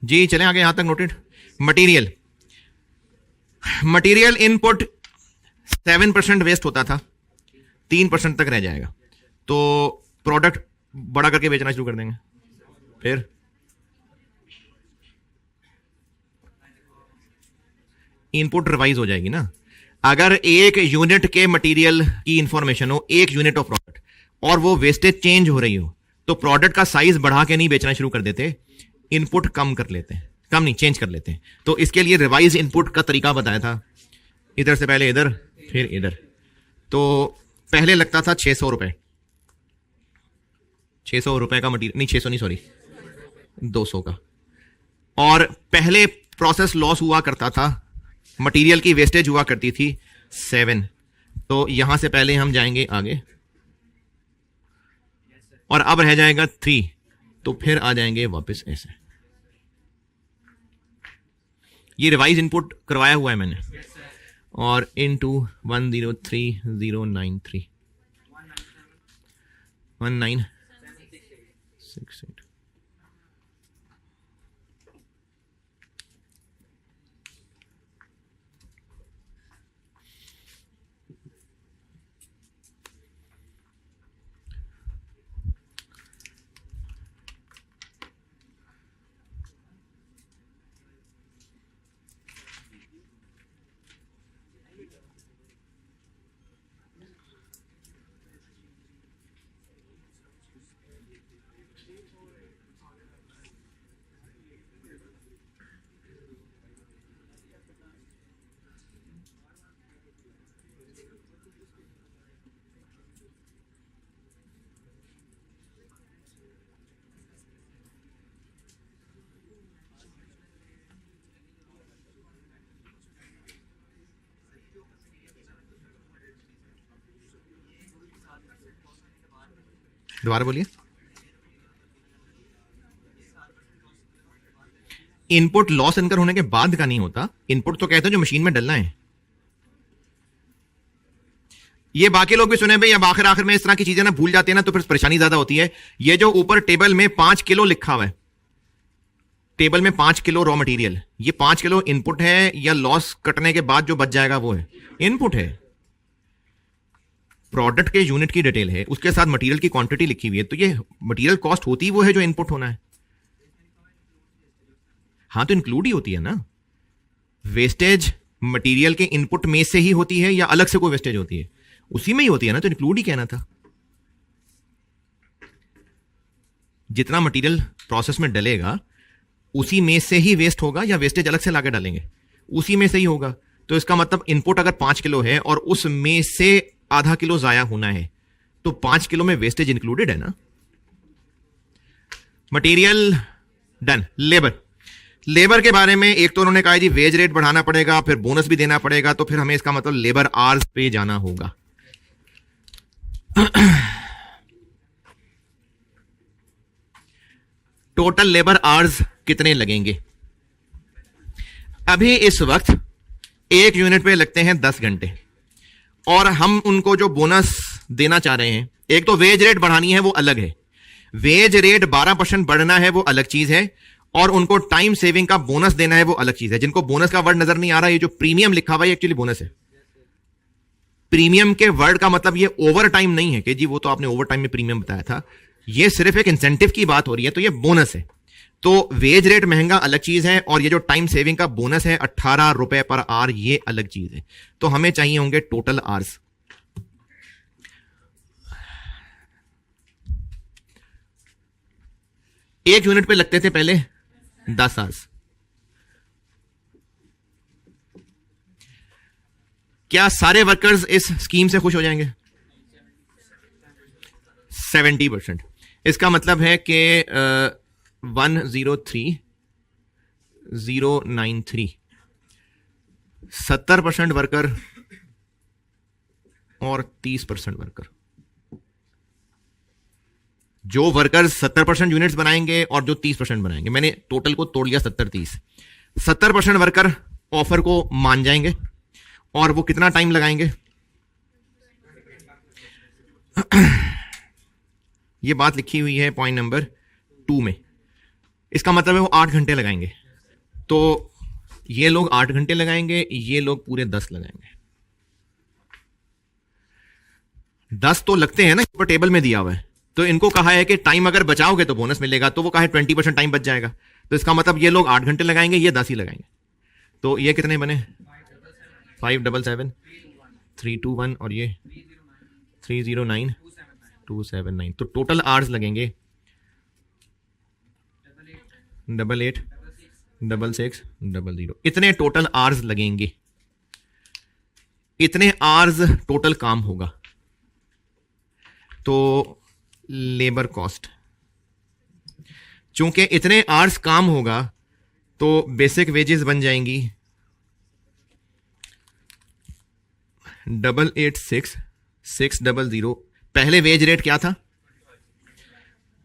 [SPEAKER 1] जी, चलें आगे, यहां तक noted. Material, material input 7% waste होता था, 3% तक रह जाएगा, तो प्रोडक्ट बड़ा करके बेचना शुरू कर देंगे। फिर इनपुट रिवाइज हो जाएगी ना। अगर एक यूनिट के मटेरियल की इंफॉर्मेशन हो, एक यूनिट ऑफ प्रोडक्ट, और वो वेस्टेज चेंज हो रही हो, तो प्रोडक्ट का साइज बढ़ा के नहीं बेचना शुरू कर देते, इनपुट कम कर लेते हैं, कम नहीं चेंज कर लेते हैं। तो इसके लिए रिवाइज इनपुट का तरीका बताया था, इधर से पहले इधर फिर इधर। तो पहले लगता था 600 रुपए, 600 रुपए का मटीरियल, नहीं 600 नहीं, सॉरी 200 का। और पहले प्रोसेस लॉस हुआ करता था, मटेरियल की वेस्टेज हुआ करती थी 7। तो यहां से पहले हम जाएंगे आगे, और अब रह जाएगा 3, तो फिर आ जाएंगे वापस ऐसे। ये रिवाइज इनपुट करवाया हुआ है मैंने, और इनटू 103093 1968। दोबारा बोलिए। इनपुट लॉस इनकर होने के बाद का नहीं होता, इनपुट तो कहते हैं जो मशीन में डलना है। ये बाकी लोग भी सुने भाई, अब आखिर आखिर में इस तरह की चीजें ना भूल जाते हैं ना, तो फिर परेशानी ज्यादा होती है। ये जो ऊपर टेबल में 5 किलो लिखा हुआ है, टेबल में 5 किलो रॉ मटेरियल, ये 5 किलो इनपुट है या लॉस कटने के बाद जो बच जाएगा वो है इनपुट है। प्रोडक्ट के यूनिट की डिटेल है, उसके साथ मटेरियल की क्वांटिटी लिखी हुई है, तो ये मटेरियल कॉस्ट होती वो है जो इनपुट होना है। हाँ, तो इंक्लूड ही होती है ना। वेस्टेज मटेरियल के इनपुट में से ही होती है या अलग से कोई वेस्टेज होती है? उसी में ही होती है ना, तो इंक्लूड ही कहना था। जितना मटेरियल प्रोसेस में डलेगा उसी में से ही वेस्ट होगा या वेस्टेज अलग से लाके डालेंगे? उसी में से ही होगा। तो इसका मतलब इनपुट अगर 5 किलो है और उसमें से आधा किलो जाया होना है, तो 5 किलो में वेस्टेज इंक्लूडेड है ना। Material done. लेबर, लेबर के बारे में एक तो उन्होंने कहा जी वेज रेट बढ़ाना पड़ेगा, फिर बोनस भी देना पड़ेगा, तो फिर हमें इसका मतलब लेबर आवर्स पे जाना होगा। टोटल लेबर आवर्स कितने लगेंगे? अभी इस वक्त एक यूनिट पे लगते हैं 10 घंटे, और हम उनको जो बोनस देना चाह रहे हैं, एक तो वेज रेट बढ़ानी है, वो अलग है। वेज रेट 12% बढ़ना है, वो अलग चीज है, और उनको टाइम सेविंग का बोनस देना है, वो अलग चीज है। जिनको बोनस का वर्ड नजर नहीं आ रहा, ये जो प्रीमियम लिखा हुआ है एक्चुअली बोनस है। प्रीमियम के वर्ड का मतलब ये ओवर टाइम नहीं है कि जी वो तो आपने ओवर टाइम में प्रीमियम बताया था, ये सिर्फ एक इंसेंटिव की बात हो रही है, तो ये बोनस है। तो वेज रेट महंगा अलग चीज है, और ये जो टाइम सेविंग का बोनस है 18 रुपए पर आवर, ये अलग चीज है। तो हमें चाहिए होंगे टोटल आवर्स। एक यूनिट पे लगते थे पहले 10 आवर्स। क्या सारे वर्कर्स इस स्कीम से खुश हो जाएंगे? 70%। इसका मतलब है कि 103093 70% वर्कर और 30% वर्कर। जो वर्कर्स 70% यूनिट्स बनाएंगे और जो 30% बनाएंगे, मैंने टोटल को तोड़ लिया 70-30। 70% वर्कर ऑफर को मान जाएंगे, और वो कितना टाइम लगाएंगे? ये बात लिखी हुई है पॉइंट नंबर 2 में। इसका मतलब है वो 8 घंटे लगाएंगे। तो ये लोग 8 घंटे लगाएंगे, ये लोग पूरे 10 लगाएंगे। 10 तो लगते हैं ना, ऊपर टेबल में दिया हुआ है। तो इनको कहा है कि टाइम अगर बचाओगे तो बोनस मिलेगा, तो वो कहा है 20% टाइम बच जाएगा। तो इसका मतलब ये लोग 8 घंटे लगाएंगे, ये 10 ही लगाएंगे। तो ये कितने बने? 577 321 और ये 309 279। तो टोटल आवर्स लगेंगे 88 66 00। इतने टोटल आवर्स लगेंगे, इतने आवर्स टोटल काम होगा। तो लेबर कॉस्ट, चूंकि इतने आवर्स काम होगा, तो बेसिक वेजेस बन जाएंगी 886600। पहले वेज रेट क्या था?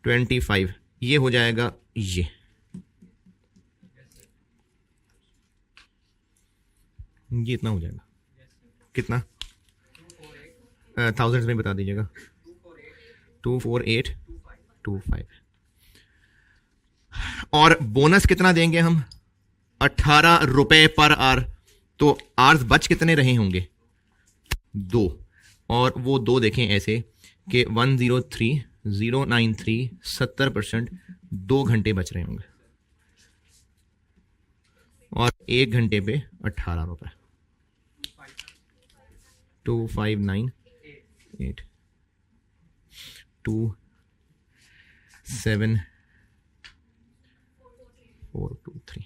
[SPEAKER 1] 25। ये हो जाएगा ये इतना हो जाएगा। कितना? थाउजेंड्स में बता दीजिएगा। 24825। और बोनस कितना देंगे हम? 18 रुपए पर आवर। तो आवर्स बच कितने रहे होंगे? 2। और वो 2 देखें ऐसे कि 103093 70%, 2 घंटे बच रहे होंगे, और 1 घंटे पे 18 रुपए। 2598 27423।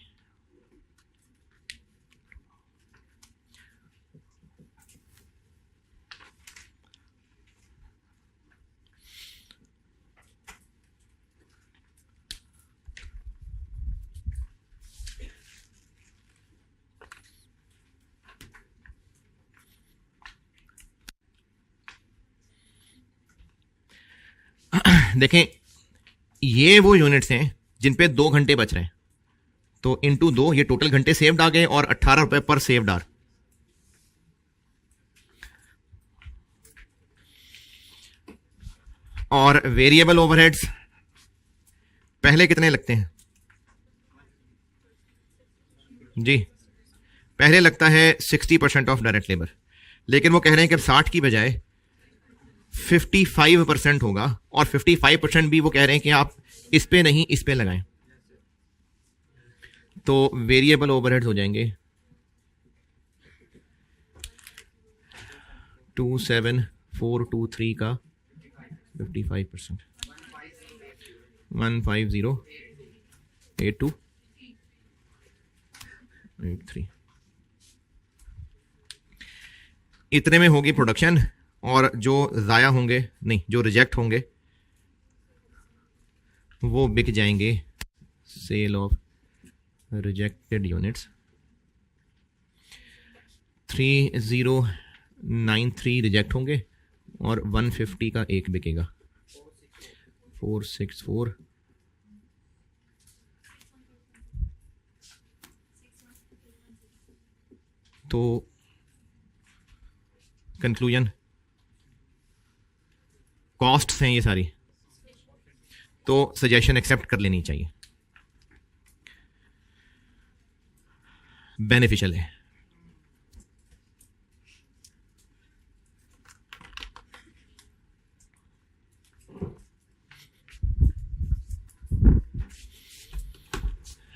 [SPEAKER 1] देखें, ये वो यूनिट्स हैं जिन पे 2 घंटे बच रहे हैं। तो इंटू 2, ये टोटल घंटे सेव्ड आ गए, और 18 रुपए पर सेव्ड आवर। और वेरिएबल ओवरहेड्स पहले कितने लगते हैं जी? पहले लगता है 60% ऑफ डायरेक्ट लेबर, लेकिन वो कह रहे हैं कि 60 की बजाय 55% होगा, और 55% भी वो कह रहे हैं कि आप इस पे नहीं, इस पे लगाएं। तो वेरिएबल ओवरहेड्स हो जाएंगे 27423 का 55%, 1508283। इतने में होगी प्रोडक्शन, और जो ज़ाया होंगे, नहीं, जो रिजेक्ट होंगे, वो बिक जाएंगे sale of rejected units. 3093 reject होंगे, और 150 का एक बिकेगा। 464 तो कंक्लूजन, कॉस्ट्स हैं ये सारी, तो सजेशन एक्सेप्ट कर लेनी चाहिए, बेनिफिशियल है।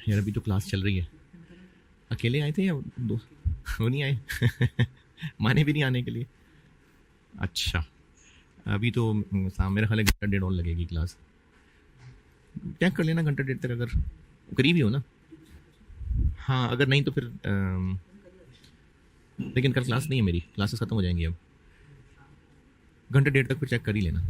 [SPEAKER 1] यार अभी तो क्लास चल रही है, अकेले आए थे या दो? वो नहीं आए? माने भी नहीं आने के लिए? अच्छा, अभी तो मेरा ख्याल है घंटा डेढ़ और लगेगी क्लास। चेक कर लेना घंटा डेढ़ तक, अगर करीब ही हो ना। हाँ, अगर नहीं तो फिर लेकिन कल क्लास नहीं है मेरी, क्लासेस खत्म हो जाएंगी अब। घंटे डेढ़ तक फिर चेक कर ही लेना।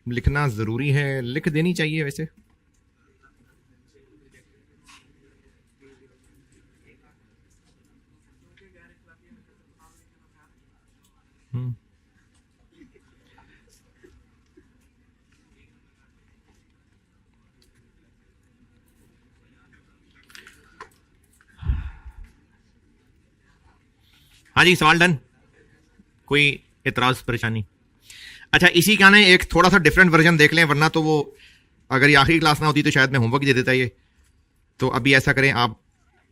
[SPEAKER 1] लिखना ज़रूरी है, लिख देनी चाहिए वैसे। हाँ जी, सवाल डन, कोई एतराज़ परेशानी? अच्छा, इसी का ना एक थोड़ा सा डिफरेंट वर्जन देख लें, वरना तो वो अगर ये आखिरी क्लास ना होती तो शायद मैं होमवर्क ही दे देता ये। तो अभी ऐसा करें, आप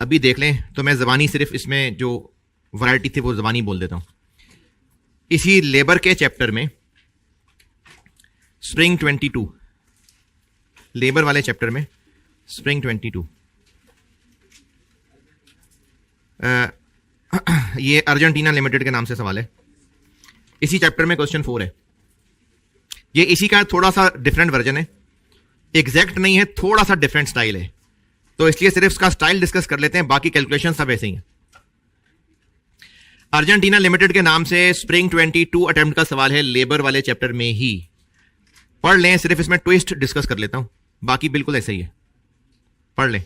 [SPEAKER 1] अभी देख लें, तो मैं ज़बानी सिर्फ इसमें जो वैरायटी थी वो ज़बानी बोल देता हूँ। इसी लेबर के चैप्टर में स्प्रिंग 22, लेबर वाले चैप्टर में स्प्रिंग 22, ये अर्जेंटीना लिमिटेड के नाम से सवाल है। इसी चैप्टर में क्वेश्चन 4 है। ये इसी का थोड़ा सा डिफरेंट वर्जन है, एग्जैक्ट नहीं है, थोड़ा सा डिफरेंट स्टाइल है, तो इसलिए सिर्फ इसका स्टाइल डिस्कस कर लेते हैं, बाकी कैलकुलेशन सब ऐसे ही है। अर्जेंटीना लिमिटेड के नाम से स्प्रिंग 22 अटेम्प्ट का सवाल है, लेबर वाले चैप्टर में ही। पढ़ लें, सिर्फ इसमें ट्विस्ट डिस्कस कर लेता हूं, बाकी बिल्कुल ऐसे ही है, पढ़ लें।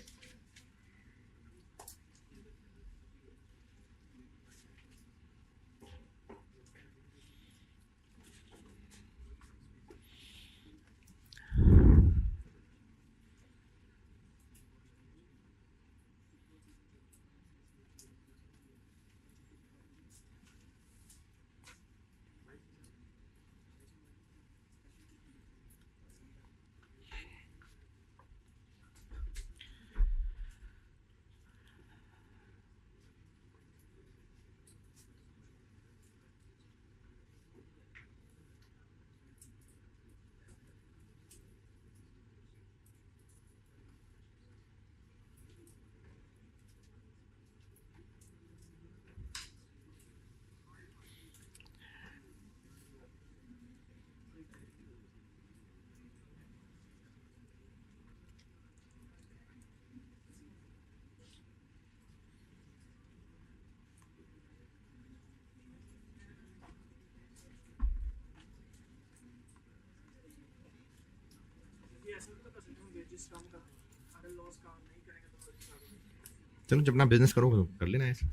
[SPEAKER 1] चलो, जब अपना बिजनेस करो तो कर लेना ऐसे।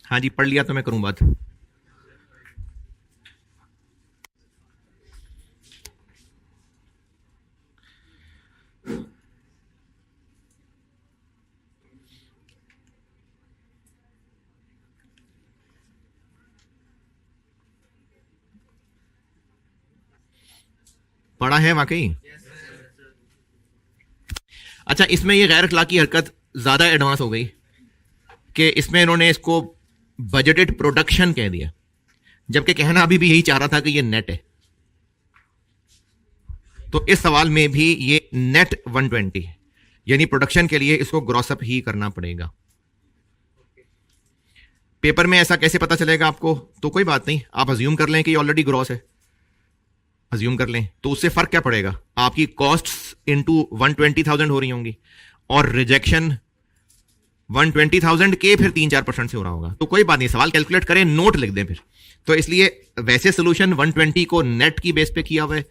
[SPEAKER 1] हाँ जी, पढ़ लिया तो मैं करूं बात। पढ़ा है वाकई? अच्छा, इसमें ये गैर अखलाकी हरकत ज्यादा एडवांस हो गई कि इसमें इन्होंने इसको बजटेड प्रोडक्शन कह दिया, जबकि कहना अभी भी यही चाह रहा था कि ये नेट है। तो इस सवाल में भी ये नेट 120 है, यानी प्रोडक्शन के लिए इसको ग्रॉसअप ही करना पड़ेगा। पेपर में ऐसा कैसे पता चलेगा आपको? तो कोई बात नहीं, आप अज्यूम कर लें कि ऑलरेडी ग्रॉस है, अज्यूम कर लें, तो उससे फर्क क्या पड़ेगा? आपकी कॉस्ट्स इनटू 120,000 हो रही होंगी और रिजेक्शन 120,000 के फिर 3-4% से हो रहा होगा। तो कोई बात नहीं, सवाल कैलकुलेट करें, नोट लिख दें फिर। तो इसलिए वैसे सोल्यूशन 120 को नेट की बेस पे किया हुआ है,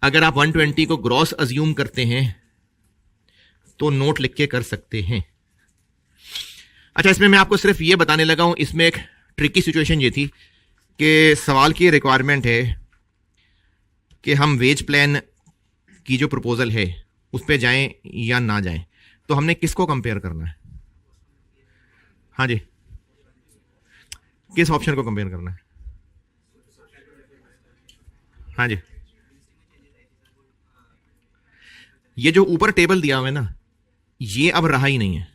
[SPEAKER 1] अगर आप 120 को ग्रॉस अज्यूम करते हैं तो नोट लिख के कर सकते हैं। अच्छा, इसमें मैं आपको सिर्फ ये बताने लगा हूं, इसमें एक ट्रिकी सिचुएशन ये थी कि सवाल की रिक्वायरमेंट है कि हम वेज प्लान की जो प्रपोजल है उस पे जाएं या ना जाएं। तो हमने किसको कंपेयर करना है? हाँ जी, किस ऑप्शन को कंपेयर करना है? हाँ जी, ये जो ऊपर टेबल दिया हुआ है ना, ये अब रहा ही नहीं है,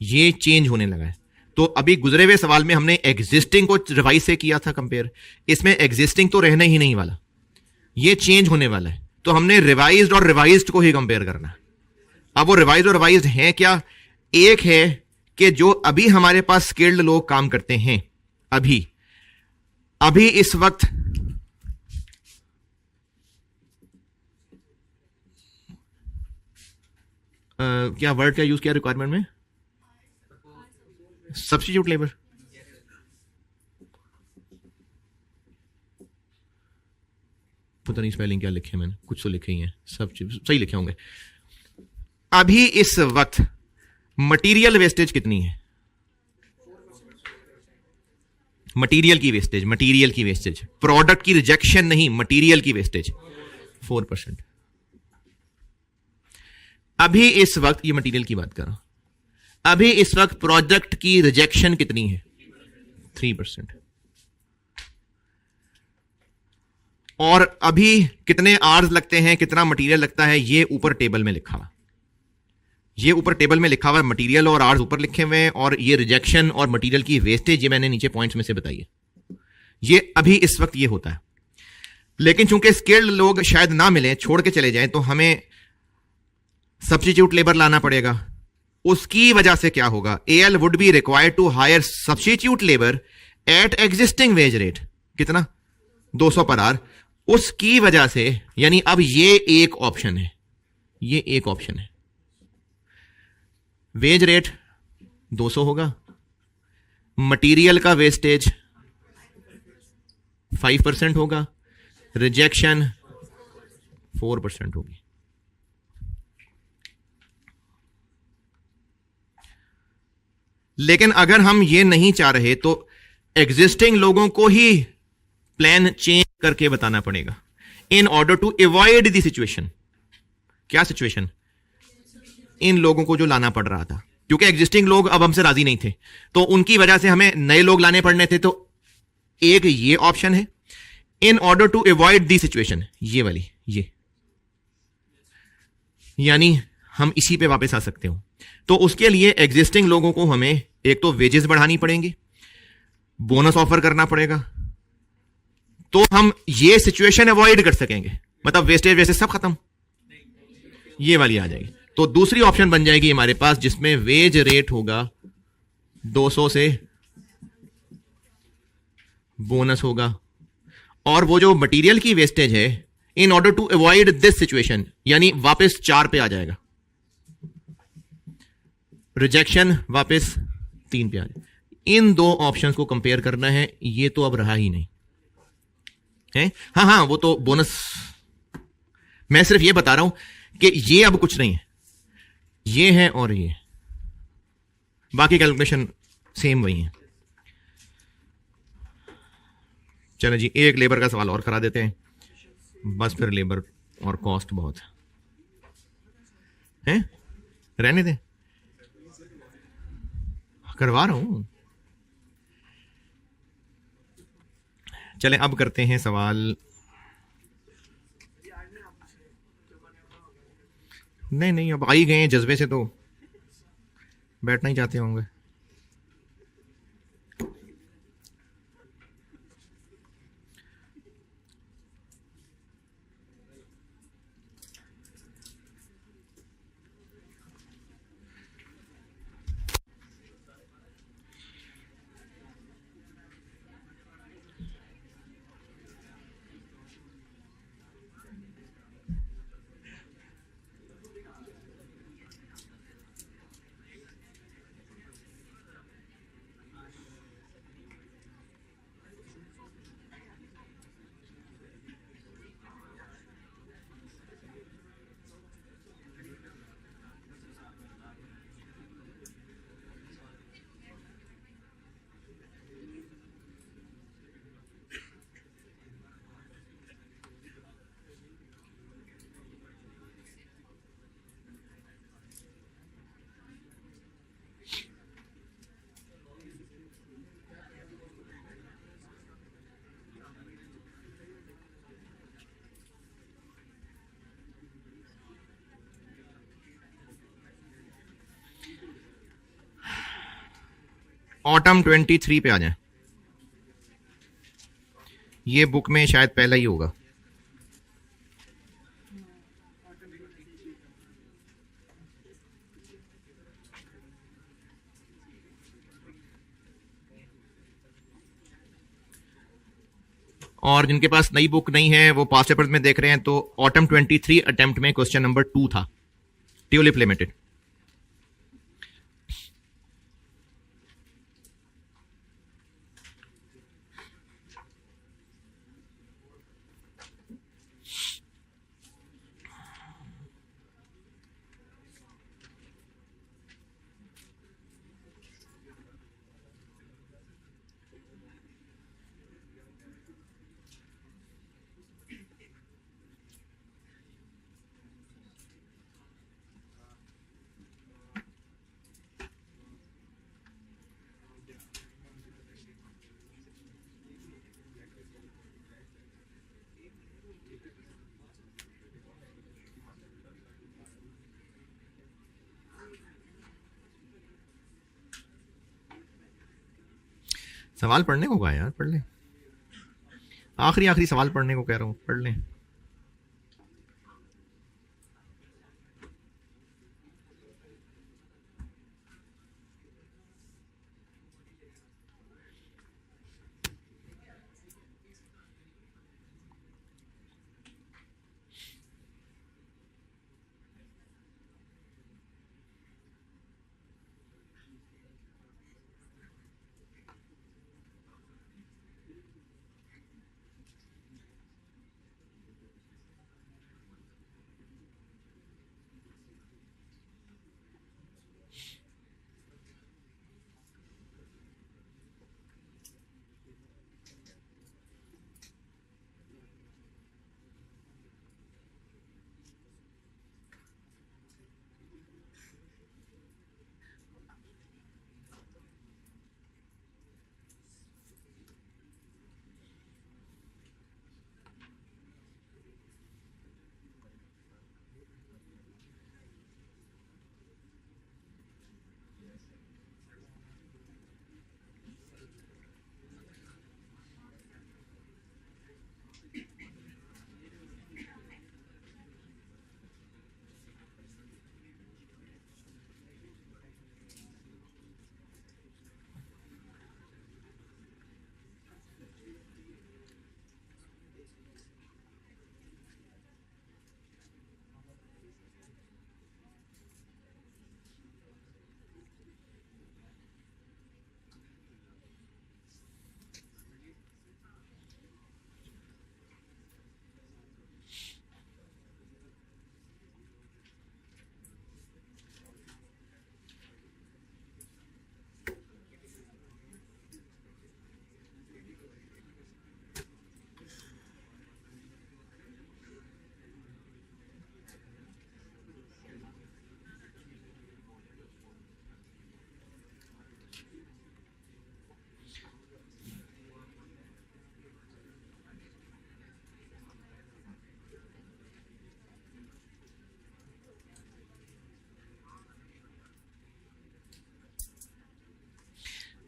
[SPEAKER 1] ये चेंज होने लगा है। तो अभी गुजरे हुए सवाल में हमने एग्जिस्टिंग को रिवाइज से किया था कंपेयर, इसमें एग्जिस्टिंग तो रहने ही नहीं वाला, ये चेंज होने वाला है। तो हमने रिवाइज्ड और रिवाइज्ड को ही कंपेयर करना है। अब वो रिवाइज और रिवाइज्ड हैं क्या? एक है कि जो अभी हमारे पास स्किल्ड लोग काम करते हैं, अभी इस वक्त क्या वर्ड का यूज किया रिक्वायरमेंट में? Substitute labour. पता नहीं स्पेलिंग क्या लिखे मैंने, कुछ तो लिखे ही हैं, सब सही लिखे होंगे। अभी इस वक्त मटेरियल वेस्टेज कितनी है? मटेरियल की वेस्टेज, प्रोडक्ट की रिजेक्शन नहीं, मटेरियल की वेस्टेज 4%। अभी इस वक्त, ये मटेरियल की बात कर रहा हूं, अभी इस वक्त प्रोडक्ट की रिजेक्शन कितनी है? 3%। और अभी कितने आवर्स लगते हैं, कितना मटेरियल लगता है, ये ऊपर टेबल में लिखा हुआ, ये ऊपर टेबल में लिखा हुआ, मटेरियल और आवर्स ऊपर लिखे हुए हैं, और ये रिजेक्शन और मटेरियल की वेस्टेज ये मैंने नीचे पॉइंट्स में से बताई है। ये अभी इस वक्त ये होता है। लेकिन चूंकि स्किल्ड लोग शायद ना मिले, छोड़ के चले जाएं, तो हमें सब्स्टिट्यूट लेबर लाना पड़ेगा। उसकी वजह से क्या होगा? AL would be required to hire substitute labour at existing wage rate, कितना? 200 पर आवर। उसकी वजह से, यानी अब ये एक ऑप्शन है, ये एक ऑप्शन है, वेज रेट 200 होगा, मटेरियल का वेस्टेज 5% होगा, रिजेक्शन 4% होगी। लेकिन अगर हम ये नहीं चाह रहे तो एग्जिस्टिंग लोगों को ही प्लान चेंज करके बताना पड़ेगा in order to avoid the situation. क्या सिचुएशन? इन लोगों को जो लाना पड़ रहा था, क्योंकि एग्जिस्टिंग लोग अब हमसे राजी नहीं थे, तो उनकी वजह से हमें नए लोग लाने पड़ने थे। तो एक ये ऑप्शन है, in order to avoid the situation, ये वाली, ये, यानी हम इसी पे वापस आ सकते हो। तो उसके लिए एग्जिस्टिंग लोगों को हमें एक तो वेजेस बढ़ानी पड़ेंगी, बोनस ऑफर करना पड़ेगा, तो हम ये सिचुएशन अवॉइड कर सकेंगे। मतलब वेस्टेज वैसे सब खत्म, ये वाली आ जाएगी। तो दूसरी ऑप्शन बन जाएगी हमारे पास, जिसमें वेज रेट होगा 200 से, बोनस होगा, और वो जो मटेरियल की वेस्टेज है, in order to avoid this situation, यानी वापस 4 पे आ जाएगा, रिजेक्शन वापस 3 पे आ जाएगा। इन दो ऑप्शंस को कंपेयर करना है, ये तो अब रहा ही नहीं है। हाँ, वो तो बोनस, मैं सिर्फ ये बता रहा हूं कि ये अब कुछ नहीं है, ये है और ये, बाकी कैलकुलेशन सेम वही है। चलो जी, एक लेबर का सवाल और करा देते हैं, बस फिर लेबर और कॉस्ट बहुत है, रहने दें, करवा रहा हूं। चलें अब करते हैं सवाल नहीं नहीं, अब आ ही गए हैं जज्बे से तो बैठना ही चाहते होंगे। ऑटम 23 पे आ जाए, ये बुक में शायद पहला ही होगा। और जिनके पास नई बुक नहीं है वो पास्ट पेपर में देख रहे हैं, तो ऑटम 23 अटेम्प्ट में क्वेश्चन नंबर 2 था, ट्यूलिप लिमिटेड। सवाल पढ़ने को कहा यार, पढ़ ले। आखिरी आखिरी सवाल पढ़ने को कह रहा हूं, पढ़ ले।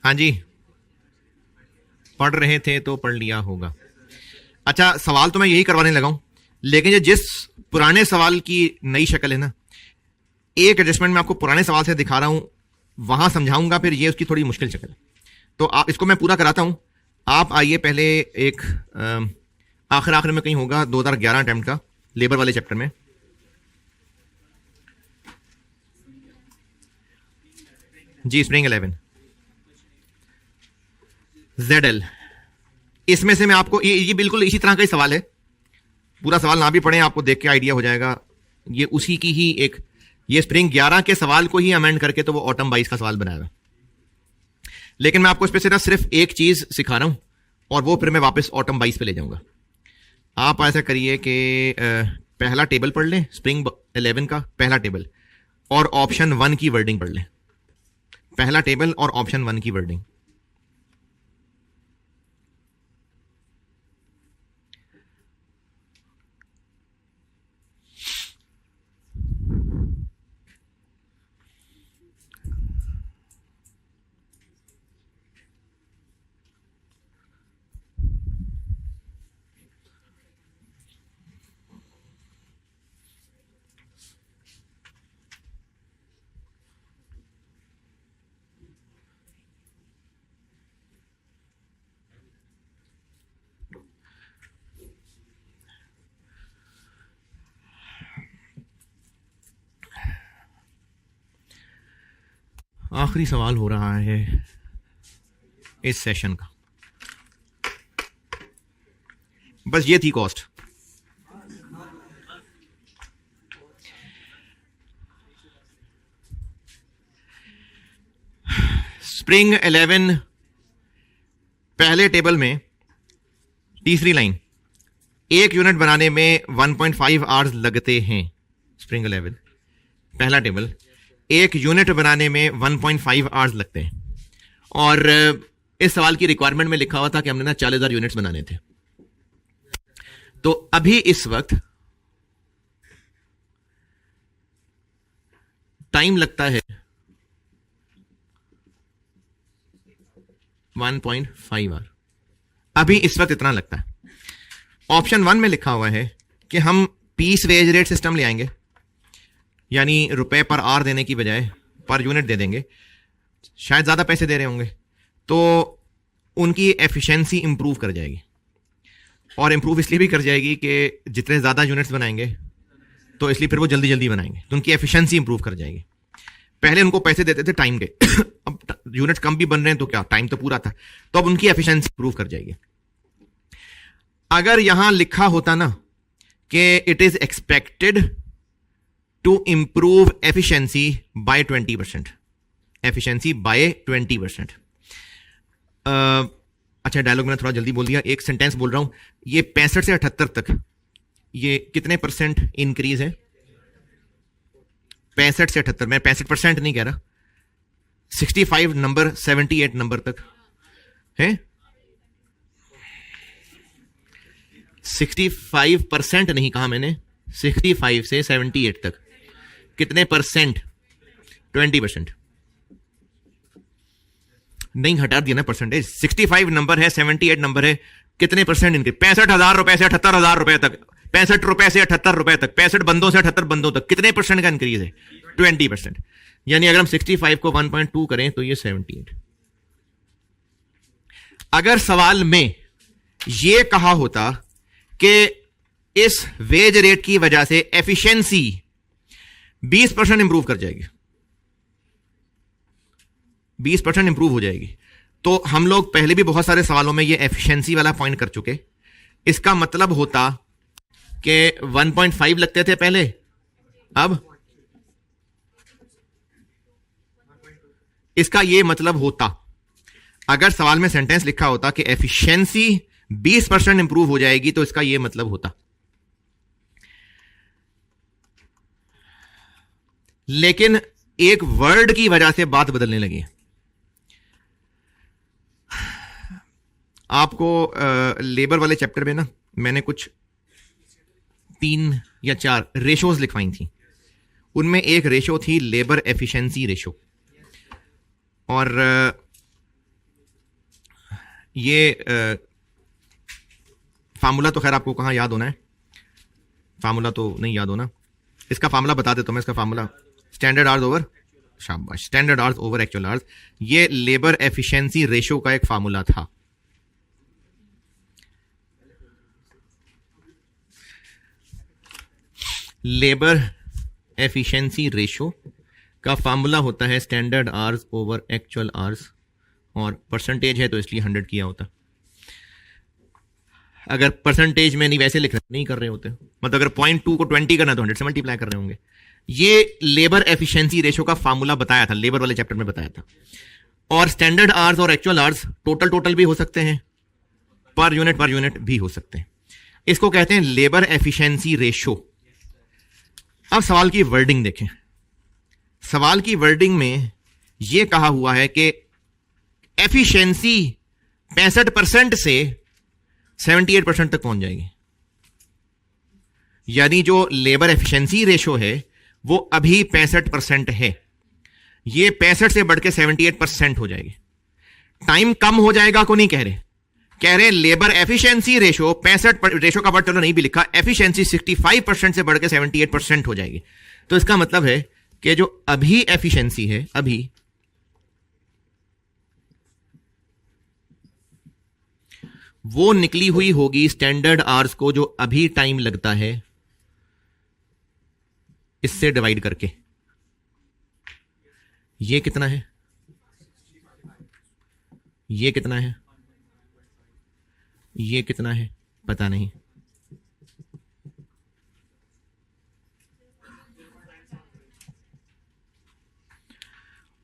[SPEAKER 1] हाँ जी, पढ़ रहे थे तो पढ़ लिया होगा। अच्छा, सवाल तो मैं यही करवाने लगा हूं, लेकिन ये जिस पुराने सवाल की नई शक्ल है ना, एक एडजस्टमेंट मैं आपको पुराने सवाल से दिखा रहा हूं, वहां समझाऊंगा, फिर ये उसकी थोड़ी मुश्किल शक्ल है। तो आप इसको मैं पूरा कराता हूं। आप आइए पहले एक आखिर में कहीं होगा 2011 अटेम्प्ट का लेबर वाले चैप्टर में। जी, स्प्रिंग 11 ZL। इसमें से मैं आपको ये बिल्कुल इसी तरह का ही सवाल है। पूरा सवाल ना भी पढ़े, आपको देख के आइडिया हो जाएगा। ये उसी की ही एक, ये स्प्रिंग 11 के सवाल को ही अमेंड करके तो वो ऑटम 22 का सवाल बनाएगा। लेकिन मैं आपको इस पे से ना सिर्फ एक चीज सिखा रहा हूं, और वो फिर मैं वापस ऑटम 22 पे ले जाऊंगा। आप ऐसा करिए कि पहला टेबल पढ़ लें, स्प्रिंग 11 का पहला टेबल, और ऑप्शन 1 की वर्डिंग पढ़ लें। पहला टेबल और ऑप्शन 1 की वर्डिंग। आखिरी सवाल हो रहा है इस सेशन का। बस ये थी कॉस्ट। स्प्रिंग 11 पहले टेबल में तीसरी लाइन, एक यूनिट बनाने में 1.5 आवर्स लगते हैं। स्प्रिंग 11 पहला टेबल, एक यूनिट बनाने में 1.5 आवर्स लगते हैं। और इस सवाल की रिक्वायरमेंट में लिखा हुआ था कि हमने ना 40,000 यूनिट्स बनाने थे। तो अभी इस वक्त टाइम लगता है 1.5 आवर। अभी इस वक्त इतना लगता है। ऑप्शन 1 में लिखा हुआ है कि हम पीस वेज रेट सिस्टम ले आएंगे, यानी रुपए पर आवर देने की बजाय पर यूनिट दे देंगे। शायद ज्यादा पैसे दे रहे होंगे तो उनकी एफिशिएंसी इंप्रूव कर जाएगी, और इंप्रूव इसलिए भी कर जाएगी कि जितने ज्यादा यूनिट्स बनाएंगे तो इसलिए फिर वो जल्दी जल्दी बनाएंगे, तो उनकी एफिशिएंसी इंप्रूव कर जाएगी। पहले उनको पैसे देते थे टाइम के, अब यूनिट्स कम भी बन रहे हैं तो क्या, टाइम तो पूरा था, तो अब उनकी एफिशिएंसी इंप्रूव कर जाएगी। अगर यहां लिखा होता ना कि it is expected to improve efficiency by 20%, efficiency by 20%। अच्छा, डायलॉग मैंने थोड़ा जल्दी बोल दिया, एक सेंटेंस बोल रहा हूं। ये 65 से 78 तक ये कितने परसेंट इंक्रीज है? 65 से 78, मैं 65% नहीं कह रहा, 65 नंबर 78 नंबर तक है। 65% नहीं कहा मैंने, 65 से 78 तक कितने परसेंट? 20%। नहीं, हटा दिया ना परसेंटेज। 65 नंबर है, 78 नंबर है, कितने परसेंट इंक्रीज? 65,000 रुपए से 78,000 रुपए तक, 65 रुपए से 78 रुपए तक, 65 बंदों से 78 बंदों तक, कितने परसेंट का इंक्रीज है? 20%। यानी अगर हम 65 को 1.2 करें तो ये 78। अगर सवाल में यह कहा होता कि इस वेज रेट की वजह से एफिशिएंसी 20% इंप्रूव कर जाएगी, 20% इंप्रूव हो जाएगी, तो हम लोग पहले भी बहुत सारे सवालों में ये एफिशिएंसी वाला पॉइंट कर चुके। इसका मतलब होता कि 1.5 लगते थे पहले, अब इसका यह मतलब होता, अगर सवाल में सेंटेंस लिखा होता कि एफिशिएंसी 20% इंप्रूव हो जाएगी, तो इसका यह मतलब होता। लेकिन एक वर्ड की वजह से बात बदलने लगी। आपको लेबर वाले चैप्टर में ना मैंने कुछ 3 या 4 रेशोज लिखवाई थी। उनमें एक रेशो थी लेबर एफिशिएंसी रेशो, और ये फार्मूला तो खैर आपको कहाँ याद होना है, फार्मूला तो नहीं याद होना, इसका फार्मूला बता देता हूं मैं। इसका फार्मूला स्टैंडर्ड आवर्स ओवर, शाबाश, standard hours over actual hours, ये लेबर एफिशिएंसी रेशो का एक फार्मूला था। लेबर एफिशिएंसी रेशो का फार्मूला होता है standard hours over actual hours, और परसेंटेज है तो इसलिए 100 किया होता। अगर परसेंटेज में नहीं वैसे लिख रहे, नहीं कर रहे होते, मतलब अगर 0.2 को 20 करना तो 100 से मल्टीप्लाई कर रहे होंगे। ये लेबर एफिशिएंसी रेशो का फार्मूला बताया था, लेबर वाले चैप्टर में बताया था। और स्टैंडर्ड आवर्स और एक्चुअल आवर्स टोटल भी हो सकते हैं, पर यूनिट भी हो सकते हैं। इसको कहते हैं लेबर एफिशिएंसी रेशो। अब सवाल की वर्डिंग देखें। सवाल की वर्डिंग में यह कहा हुआ है कि एफिशिएंसी 65% से 78% तक पहुंच जाएगी, यानी जो लेबर एफिशिएंसी रेशो है वो अभी 65% है, ये 65 से बढ़ के 78% हो जाएगी। टाइम कम हो जाएगा को नहीं कह रहे, कह रहे लेबर एफिशिएंसी रेशो 65, रेशो का वर्ड चलो नहीं भी लिखा, एफिशिएंसी 65% से बढ़ के 78% हो जाएगी। तो इसका मतलब है कि जो अभी एफिशिएंसी है, अभी वो निकली हुई होगी स्टैंडर्ड आवर्स को जो अभी टाइम लगता है इससे डिवाइड करके। ये कितना है, ये कितना है, ये कितना है पता नहीं।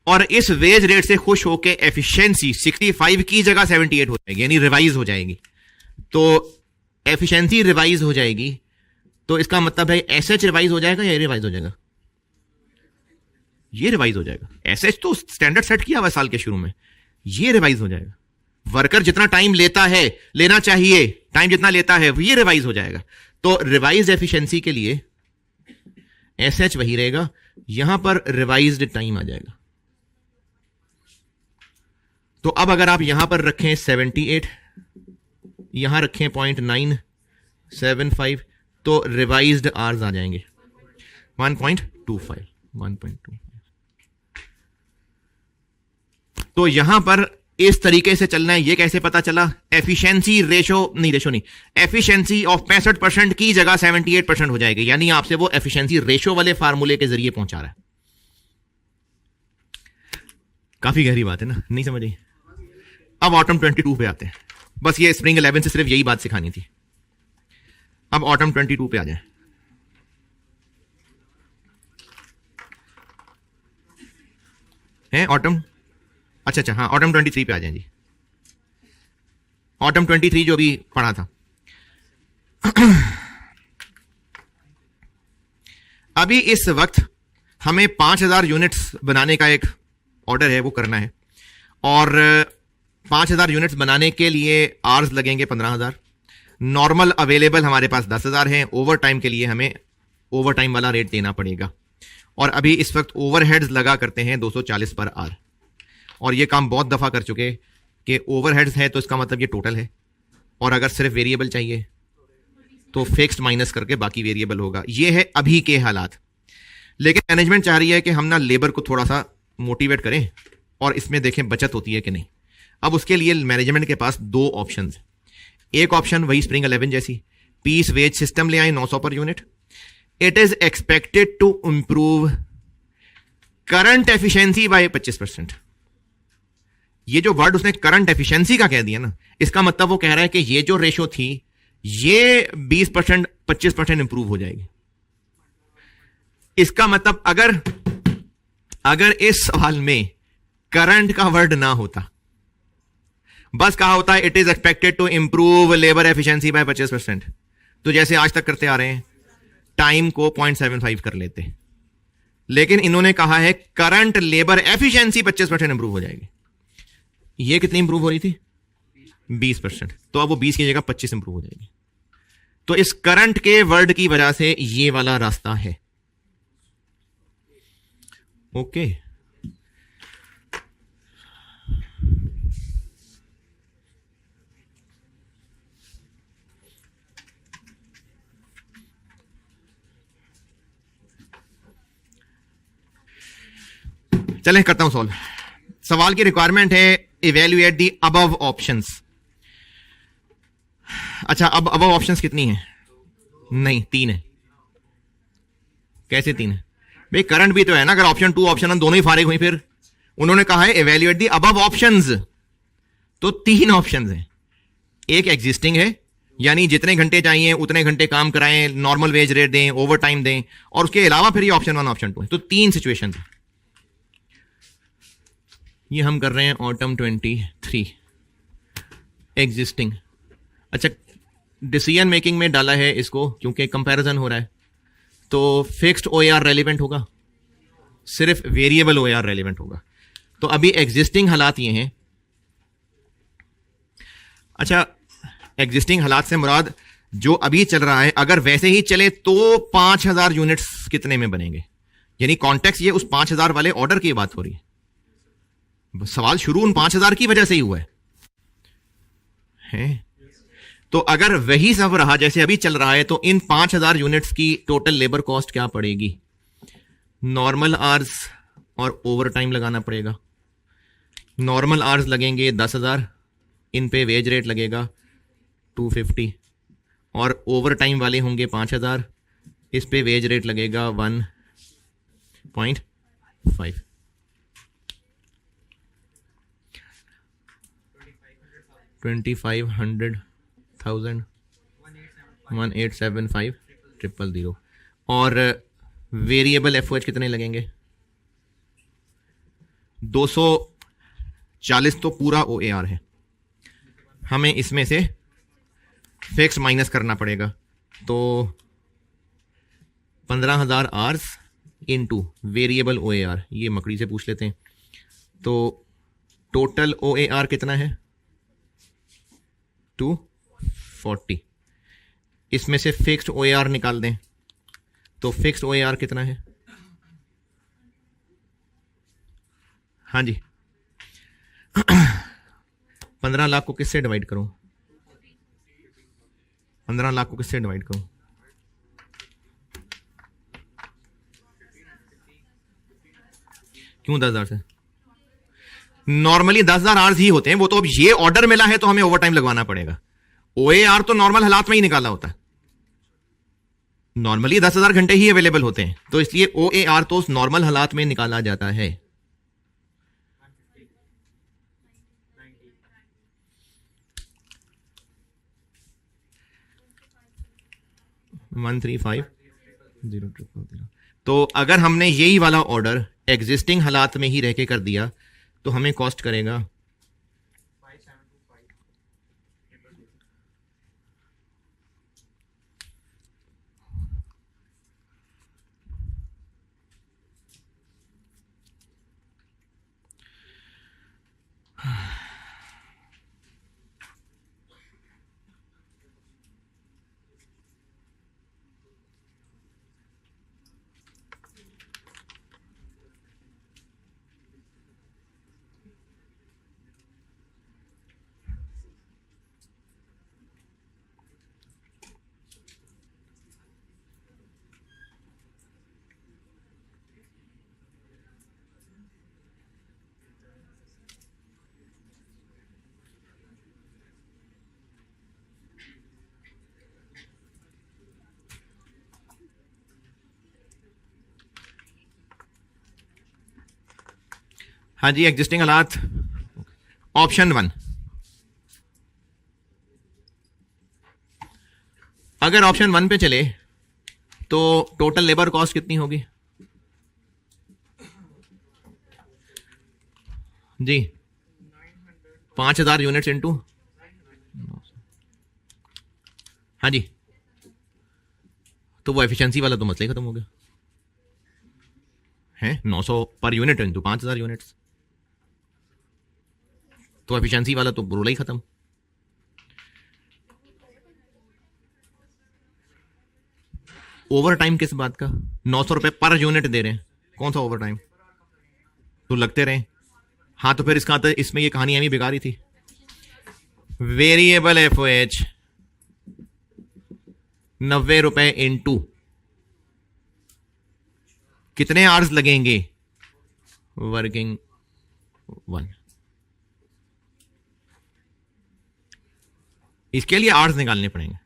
[SPEAKER 1] और इस वेज रेट से खुश होकर एफिशिएंसी 65 की जगह 78 हो जाएगी, यानी रिवाइज हो जाएगी। तो एफिशिएंसी रिवाइज हो जाएगी, तो इसका मतलब है एसएच रिवाइज हो जाएगा या ये रिवाइज हो जाएगा? ये रिवाइज हो जाएगा। एसएच तो स्टैंडर्ड सेट किया हुआ साल के शुरू में, ये रिवाइज हो जाएगा। वर्कर जितना टाइम लेता है, लेना चाहिए, टाइम जितना लेता है, ये रिवाइज हो जाएगा। तो रिवाइज एफिशिएंसी के लिए एसएच वही रहेगा, यहां पर रिवाइज्ड टाइम आ जाएगा। तो अब अगर आप यहां पर रखें 78, यहां रखें 0.975, तो रिवाइज्ड आवर्स आ जाएंगे 1.25। तो यहां पर इस तरीके से चलना है। ये कैसे पता चला? एफिशिएंसी एफिशिएंसी ऑफ 65% की जगह 78% हो जाएगी, यानी आपसे वो एफिशिएंसी रेशो वाले फार्मूले के जरिए पहुंचा रहा है। काफी गहरी बात है ना, नहीं समझ आई? अब ऑटम 22 पे आते हैं। बस ये स्प्रिंग 11 से सिर्फ यही बात सिखानी थी। अब ऑटम 22 पे आ जाए। हैं ऑटम, अच्छा हाँ, ऑटम 23 पे आ जाए जी। ऑटम 23 जो अभी पढ़ा था। अभी इस वक्त हमें 5000 यूनिट्स बनाने का एक ऑर्डर है, वो करना है। और 5000 यूनिट्स बनाने के लिए आवर्स लगेंगे 15000। नॉर्मल अवेलेबल हमारे पास 10000 हैं। ओवर टाइम के लिए हमें ओवर टाइम वाला रेट देना पड़ेगा। और अभी इस वक्त ओवरहेड्स लगा करते हैं 240 पर आवर। और ये काम बहुत दफा कर चुके कि ओवरहेड्स है तो इसका मतलब ये टोटल है, और अगर सिर्फ वेरिएबल चाहिए तो फिक्स्ड माइनस करके बाकी वेरिएबल होगा। ये है अभी के हालात। लेकिन मैनेजमेंट चाह रही है कि हम ना लेबर को थोड़ा सा मोटिवेट करें और इसमें देखें बचत होती है कि नहीं। अब उसके लिए मैनेजमेंट के पास दो ऑप्शन है। एक ऑप्शन वही स्प्रिंग 11 जैसी पीस वेज सिस्टम ले आए 900 per unit. It is expected to improve current efficiency by 25%। ये जो वर्ड उसने करंट एफिशिएंसी का कह दिया ना, इसका मतलब वो कह रहा है कि ये जो रेशो थी ये 20% 25% इंप्रूव हो जाएगी। इसका मतलब अगर इस सवाल में करंट का वर्ड ना होता, बस कहा होता है it is expected to improve labour efficiency by 25%, तो जैसे आज तक करते आ रहे हैं टाइम को 0.75 कर लेते। लेकिन इन्होंने कहा है करंट लेबर एफिशिएंसी 25% इंप्रूव हो जाएगी। ये कितनी इंप्रूव हो रही थी? 20%। तो अब वो 20 की जगह 25 इंप्रूव हो जाएगी। तो इस करंट के वर्ड की वजह से ये वाला रास्ता है। ओके चलें करता हूं सॉल्व। सवाल की रिक्वायरमेंट है इवेल्युएट द अबव ऑप्शंस। अच्छा, अब अबव ऑप्शंस कितनी है? नहीं, 3 है। कैसे 3 है भाई? करंट भी तो है ना। अगर ऑप्शन 2 ऑप्शन 1 दोनों ही फारिग हुई, फिर उन्होंने कहा है इवेल्युएट द अबव ऑप्शंस, तो 3 ऑप्शंस हैं। एक एग्जिस्टिंग है, यानी जितने घंटे चाहिए उतने घंटे काम कराएं, नॉर्मल वेज रेट दें, ओवर टाइम दें, और उसके अलावा फिर ये ऑप्शन 1 ऑप्शन 2 है। तो 3 सिचुएशन है। ये हम कर रहे हैं ऑटम 23 एग्जिस्टिंग। अच्छा, डिसीजन मेकिंग में डाला है इसको क्योंकि कंपैरिजन हो रहा है, तो फिक्स्ड ओएआर रेलिवेंट होगा, सिर्फ वेरिएबल ओएआर रेलिवेंट होगा। तो अभी एग्जिस्टिंग हालात ये हैं। अच्छा, एग्जिस्टिंग हालात से मुराद जो अभी चल रहा है, अगर वैसे ही चले तो 5000 यूनिट्स कितने में बनेंगे? यानी कॉन्टेक्स्ट ये उस 5000 वाले ऑर्डर की बात हो रही है। सवाल शुरू उन 5000 की वजह से ही हुआ है। तो अगर वही सब रहा जैसे अभी चल रहा है, तो इन 5000 यूनिट्स की टोटल लेबर कॉस्ट क्या पड़ेगी? नॉर्मल आवर्स और ओवर टाइम लगाना पड़ेगा। नॉर्मल आवर्स लगेंगे 10,000, इन पे वेज रेट लगेगा 250, और ओवर टाइम वाले होंगे 5000, इस पे वेज रेट लगेगा 1.5। 2500 1875 000। और वेरिएबल एफओएच कितने लगेंगे? 240 तो पूरा ओएआर है, हमें इसमें से फिक्स माइनस करना पड़ेगा। तो 15,000 आवर्स इनटू वेरिएबल ओएआर, ये मकड़ी से पूछ लेते हैं। तो टोटल ओएआर कितना है? 240। इसमें से फिक्स्ड ओएआर निकाल दें, तो फिक्स्ड ओएआर कितना है? हाँ जी, 15 लाख को किससे डिवाइड करूं? 15 लाख को किससे डिवाइड करूं? क्यों 10,000 से? नॉर्मली 10,000 आवर्स ही होते हैं वो, तो अब ये ऑर्डर मिला है तो हमें ओवर टाइम लगवाना पड़ेगा। ओएआर तो नॉर्मल हालात में ही निकाला होता है, नॉर्मली 10,000 घंटे ही अवेलेबल होते हैं, तो इसलिए ओएआर तो उस नॉर्मल हालात में निकाला जाता है। वन 135,000। तो अगर हमने यही वाला ऑर्डर एग्जिस्टिंग हालात में ही रह के कर दिया तो हमें कॉस्ट करेगा 5,725। हाँ जी, एग्जिस्टिंग हालात ऑप्शन 1। अगर ऑप्शन 1 पे चले तो टोटल लेबर कॉस्ट कितनी होगी जी? 5,000 यूनिट्स इनटू, हाँ जी, तो वो एफिशिएंसी वाला तो मसला ही खत्म हो गया है। 900 पर यूनिट इनटू 5,000 यूनिट्स, तो एफिशिएंसी वाला तो रोला ही खत्म। ओवर टाइम किस बात का? 900 रुपए पर यूनिट दे रहे हैं, कौन सा ओवर टाइम? तो लगते रहे। हाँ, तो फिर इसका इसमें ये कहानी हमें बेकार ही थी। वेरिएबल एफओएच 90 रुपए इनटू कितने आवर्स लगेंगे? वर्किंग 1। इसके लिए आवर्स निकालने पड़ेंगे।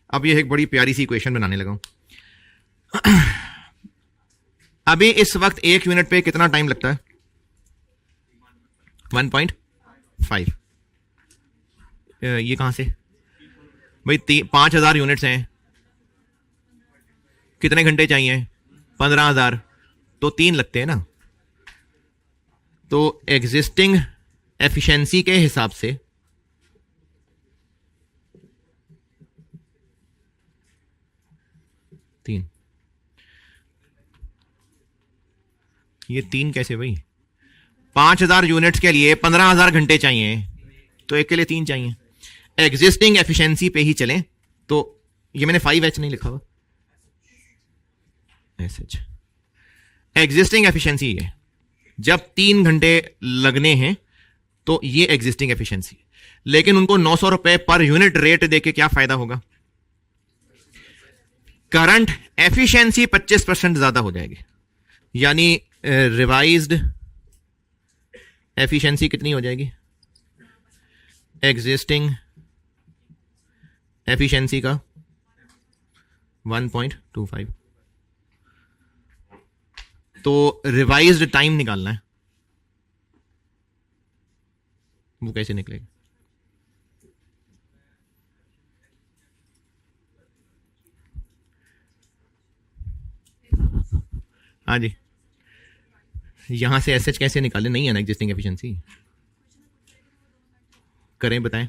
[SPEAKER 1] अब ये एक बड़ी प्यारी सी इक्वेशन बनाने लगा हूं। अभी इस वक्त 1 यूनिट पे कितना टाइम लगता है? 1.5। ये कहां से भाई? 5000 यूनिट्स हैं, कितने घंटे चाहिए? 15,000, तो 3 लगते हैं ना। तो एग्जिस्टिंग एफिशिएंसी के हिसाब से ये 3 कैसे भाई? 5000 यूनिट्स के लिए 15,000 घंटे चाहिए, तो एक के लिए 3 चाहिए। एग्जिस्टिंग एफिशिएंसी पे ही चलें तो ये मैंने 5H नहीं लिखा हुआ, SH। एग्जिस्टिंग एफिशिएंसी है जब 3 घंटे लगने हैं तो ये एग्जिस्टिंग एफिशिएंसी। लेकिन उनको 900 रुपए पर यूनिट रेट देके क्या फायदा होगा? करंट एफिशिएंसी 25% ज्यादा हो जाएगी, यानी रिवाइज्ड एफिशिएंसी कितनी हो जाएगी? एग्जिस्टिंग एफिशिएंसी का 1.25। तो रिवाइज्ड टाइम निकालना है, वो कैसे निकलेगा? हाँ जी, यहां से एसएच कैसे निकाले? नहीं है ना एग्जिस्टिंग एफिशिएंसी। करें, बताएं।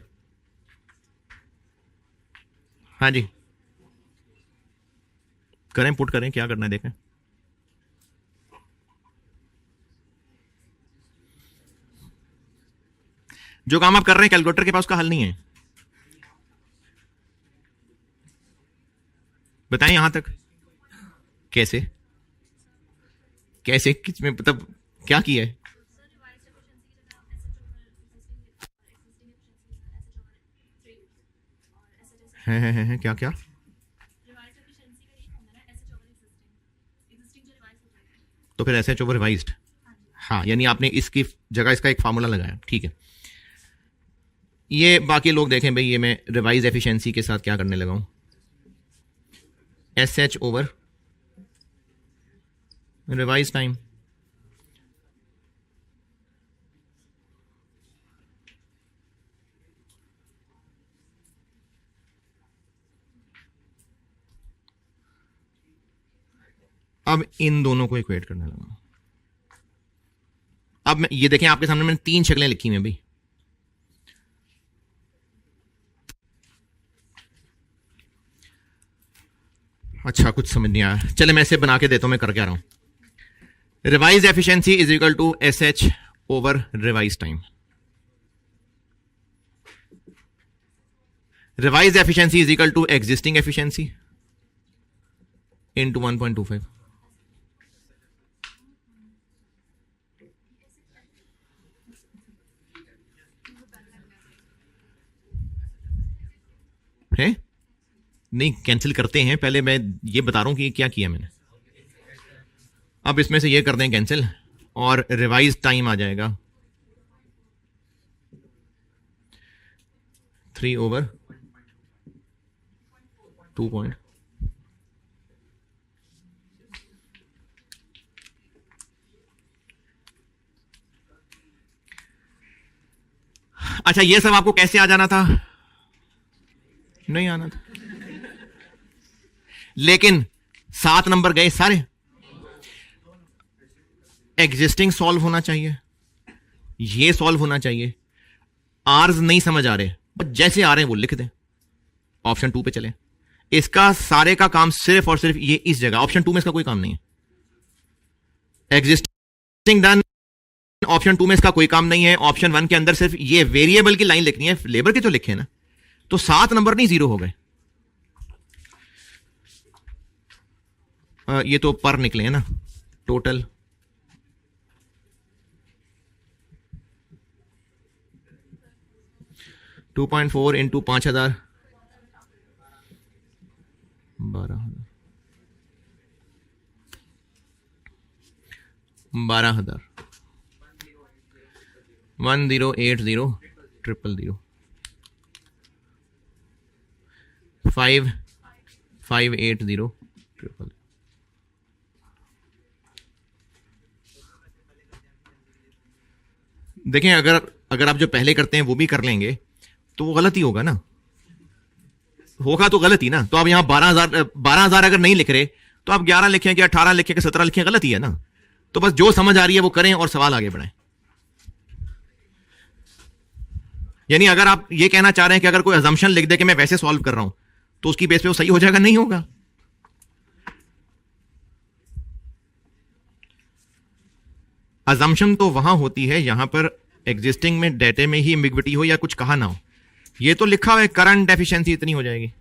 [SPEAKER 1] हाँ जी, करें, पुट करें, क्या करना है देखें। जो काम आप कर रहे हैं कैलकुलेटर के पास उसका हल नहीं है। बताएं यहां तक कैसे कैसे किस में, मतलब क्या किया है? है क्या क्या? तो फिर एसएच ओवर रिवाइज्ड। हाँ, यानी आपने इसकी जगह इसका एक फार्मूला लगाया, ठीक है। ये बाकी लोग देखें भाई, ये मैं रिवाइज एफिशिएंसी के साथ क्या करने लगा हूं? SH over revise time. अब इन दोनों को इक्वेट करने लगा। अब मैं ये देखें, आपके सामने मैंने 3 शक्लें लिखी हुई हैं भाई। अच्छा, कुछ समझ नहीं आया, चले मैं इसे बना के देता हूं, मैं कर क्या रहा हूं। Revise efficiency is equal to SH over revise time. Revise efficiency is equal to existing efficiency into 1.25। है नहीं, कैंसिल करते हैं, पहले मैं ये बता रहा हूं कि क्या किया मैंने। अब इसमें से ये कर दें कैंसिल, और रिवाइज टाइम आ जाएगा 3 ओवर 2. अच्छा, ये सब आपको कैसे आ जाना था? नहीं आना था, लेकिन 7 नंबर गए सारे। एग्जिस्टिंग सॉल्व होना चाहिए, ये सॉल्व होना चाहिए। आर्स नहीं समझ आ रहे, बस जैसे आ रहे हैं वो लिख दें। ऑप्शन 2 पे चले। इसका सारे का काम सिर्फ और सिर्फ ये इस जगह, ऑप्शन 2 में इसका कोई काम नहीं है। एग्जिस्टिंग डन, ऑप्शन 2 में इसका कोई काम नहीं है। ऑप्शन 1 के अंदर सिर्फ ये वेरिएबल की लाइन लिखनी है, लेबर के तो लिखे ना, तो 7 नंबर नहीं 0 हो गए। ये तो पर निकले हैं ना, टोटल 2.4 इंटू 5,000 12,000। 12,000 1080 000 5580 000। देखें, अगर आप जो पहले करते हैं वो भी कर लेंगे तो वो गलत ही होगा ना, होगा तो गलत ही ना। तो आप यहां 12,000 अगर नहीं लिख रहे तो आप 11 लिखें कि 18 लिखें कि 17 लिखें, गलत ही है ना। तो बस जो समझ आ रही है वो करें और सवाल आगे बढ़ाएं। यानी अगर आप ये कहना चाह रहे हैं कि अगर कोई अजम्पशन लिख दे कि मैं वैसे सॉल्व कर रहा हूं तो उसकी बेस पे वो सही हो जाएगा, नहीं होगा। अजम्पशन तो वहां होती है यहां पर एग्जिस्टिंग में डेटे में ही एम्बिग्विटी हो या कुछ कहा ना हो। ये तो लिखा हुआ है करंट एफिशिएंसी इतनी हो जाएगी,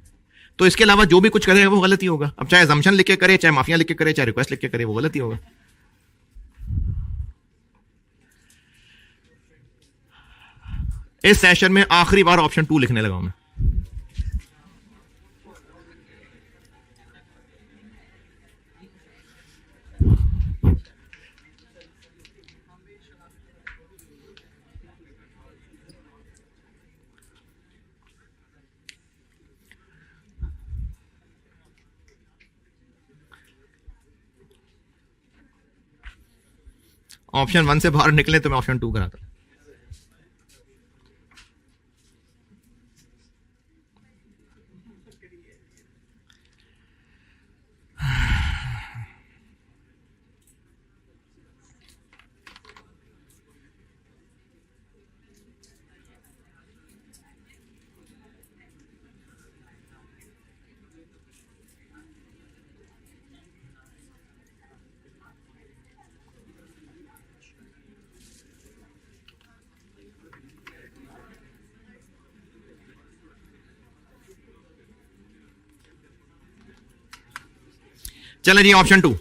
[SPEAKER 1] तो इसके अलावा जो भी कुछ करेगा वो गलत ही होगा। अब चाहे अजम्पशन लिख के करे, चाहे माफिया लिख के करे, चाहे रिक्वेस्ट लिख के करे, वो गलत ही होगा। इस सेशन में आखिरी बार ऑप्शन 2 लिखने लगा हूं मैं। ऑप्शन 1 से बाहर निकले तो मैं ऑप्शन 2 कराता हूं। चलें जी, ऑप्शन 2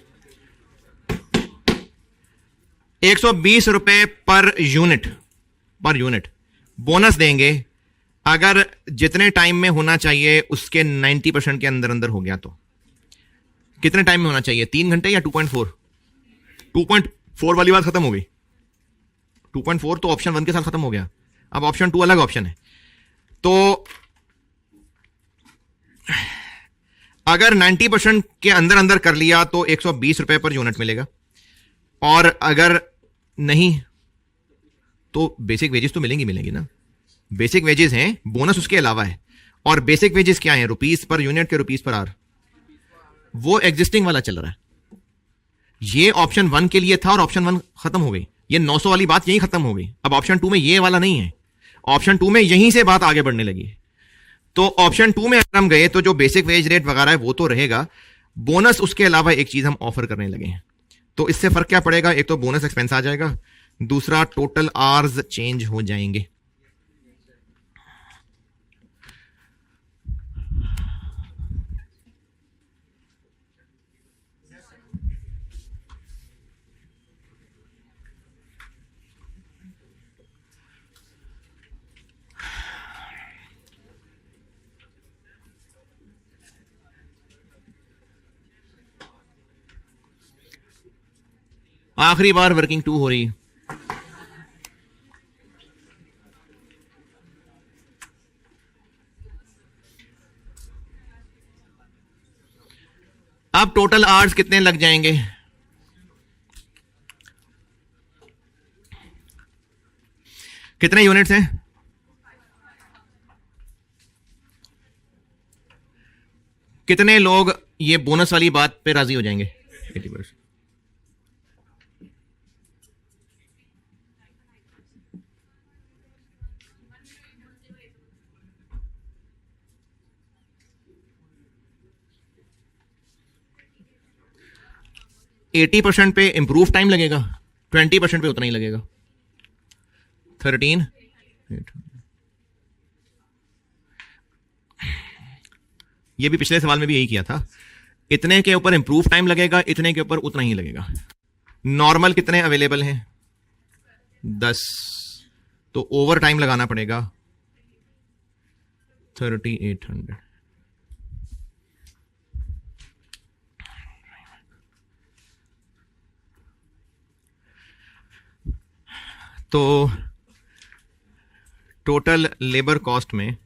[SPEAKER 1] 120 रुपए पर यूनिट बोनस देंगे अगर जितने टाइम में होना चाहिए उसके 90% के अंदर अंदर हो गया। तो कितने टाइम में होना चाहिए, 3 घंटे या 2.4? 2.4 वाली बात खत्म हो गई। 2.4 तो ऑप्शन 1 के साथ खत्म हो गया। अब ऑप्शन 2 अलग ऑप्शन है। तो अगर 90% के अंदर अंदर कर लिया तो 120 रुपए पर यूनिट मिलेगा, और अगर नहीं तो बेसिक वेजेस तो मिलेंगी ना। बेसिक वेजेस हैं, बोनस उसके अलावा है। और बेसिक वेजेस क्या है, रुपीस पर यूनिट के रुपीस पर आवर। वो एग्जिस्टिंग वाला चल रहा है। ये ऑप्शन 1 के लिए था और ऑप्शन 1 खत्म हो गई। ये 900 वाली बात यहीं खत्म हो गई। अब ऑप्शन 2 में ये वाला नहीं है। ऑप्शन 2 में यहीं से बात आगे बढ़ने लगी। तो ऑप्शन 2 में अगर हम गए तो जो बेसिक वेज रेट वगैरह है वो तो रहेगा, बोनस उसके अलावा एक चीज हम ऑफर करने लगे हैं। तो इससे फर्क क्या पड़ेगा, एक तो बोनस एक्सपेंस आ जाएगा, दूसरा टोटल आवर्स चेंज हो जाएंगे। आखिरी बार वर्किंग 2 हो रही है। अब टोटल आवर्स कितने लग जाएंगे, कितने यूनिट्स हैं? कितने लोग ये बोनस वाली बात पे राजी हो जाएंगे? 80%। एटी % पे इंप्रूव टाइम लगेगा, 20% पे उतना ही लगेगा। 13 ये भी पिछले सवाल में भी यही किया था। इतने के ऊपर इंप्रूव टाइम लगेगा, इतने के ऊपर उतना ही लगेगा। नॉर्मल कितने अवेलेबल हैं? 10। तो ओवर टाइम लगाना पड़ेगा 3800। तो टोटल लेबर कॉस्ट में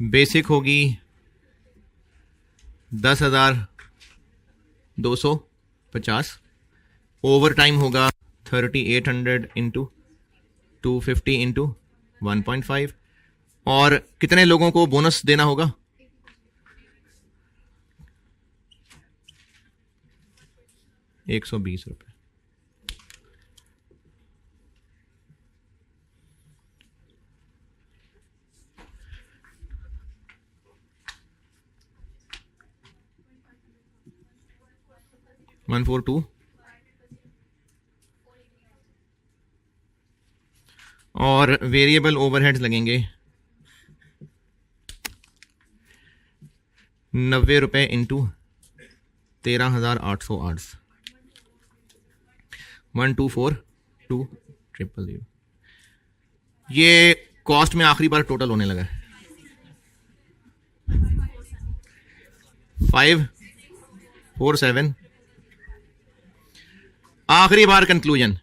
[SPEAKER 1] बेसिक होगी 10,250, ओवर टाइम होगा 3800 इंटू 250 इंटू 1.5, और कितने लोगों को बोनस देना होगा? 120 रुपये। वन 142 और वेरिएबल ओवरहेड्स लगेंगे 90 रुपये इंटू 13,808, 1242,000। ये कॉस्ट में आखिरी बार टोटल होने लगा है 547। आखिरी बार कंक्लूजन।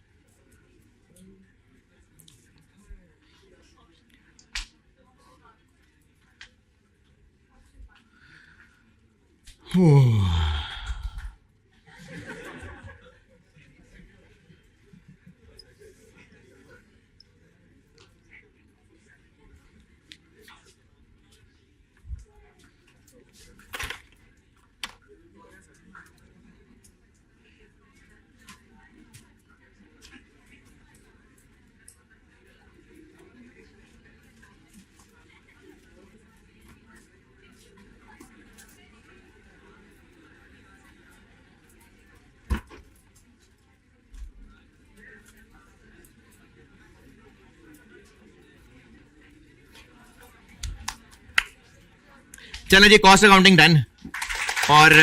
[SPEAKER 1] चलो जी, कॉस्ट अकाउंटिंग डन। और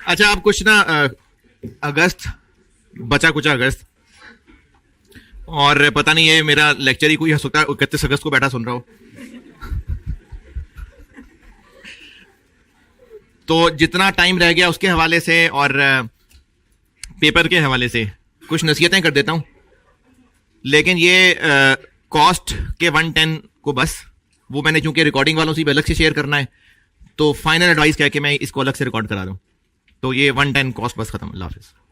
[SPEAKER 1] अच्छा, अब कुछ ना अगस्त, बचा कुछ अगस्त, और पता नहीं ये मेरा लेक्चर ही कोई हो सकता है 31 अगस्त को बैठा सुन रहा हो। तो जितना टाइम रह गया उसके हवाले से और पेपर के हवाले से कुछ नसीहतें कर देता हूं। लेकिन ये कॉस्ट के 110 को बस वो मैंने चूंकि रिकॉर्डिंग वालों से भी अलग से शेयर करना है, तो फाइनल एडवाइस कह के मैं इसको अलग से रिकॉर्ड करा दूं। तो ये 110 कॉस्ट बस खत्म। अल्लाह हाफिज़।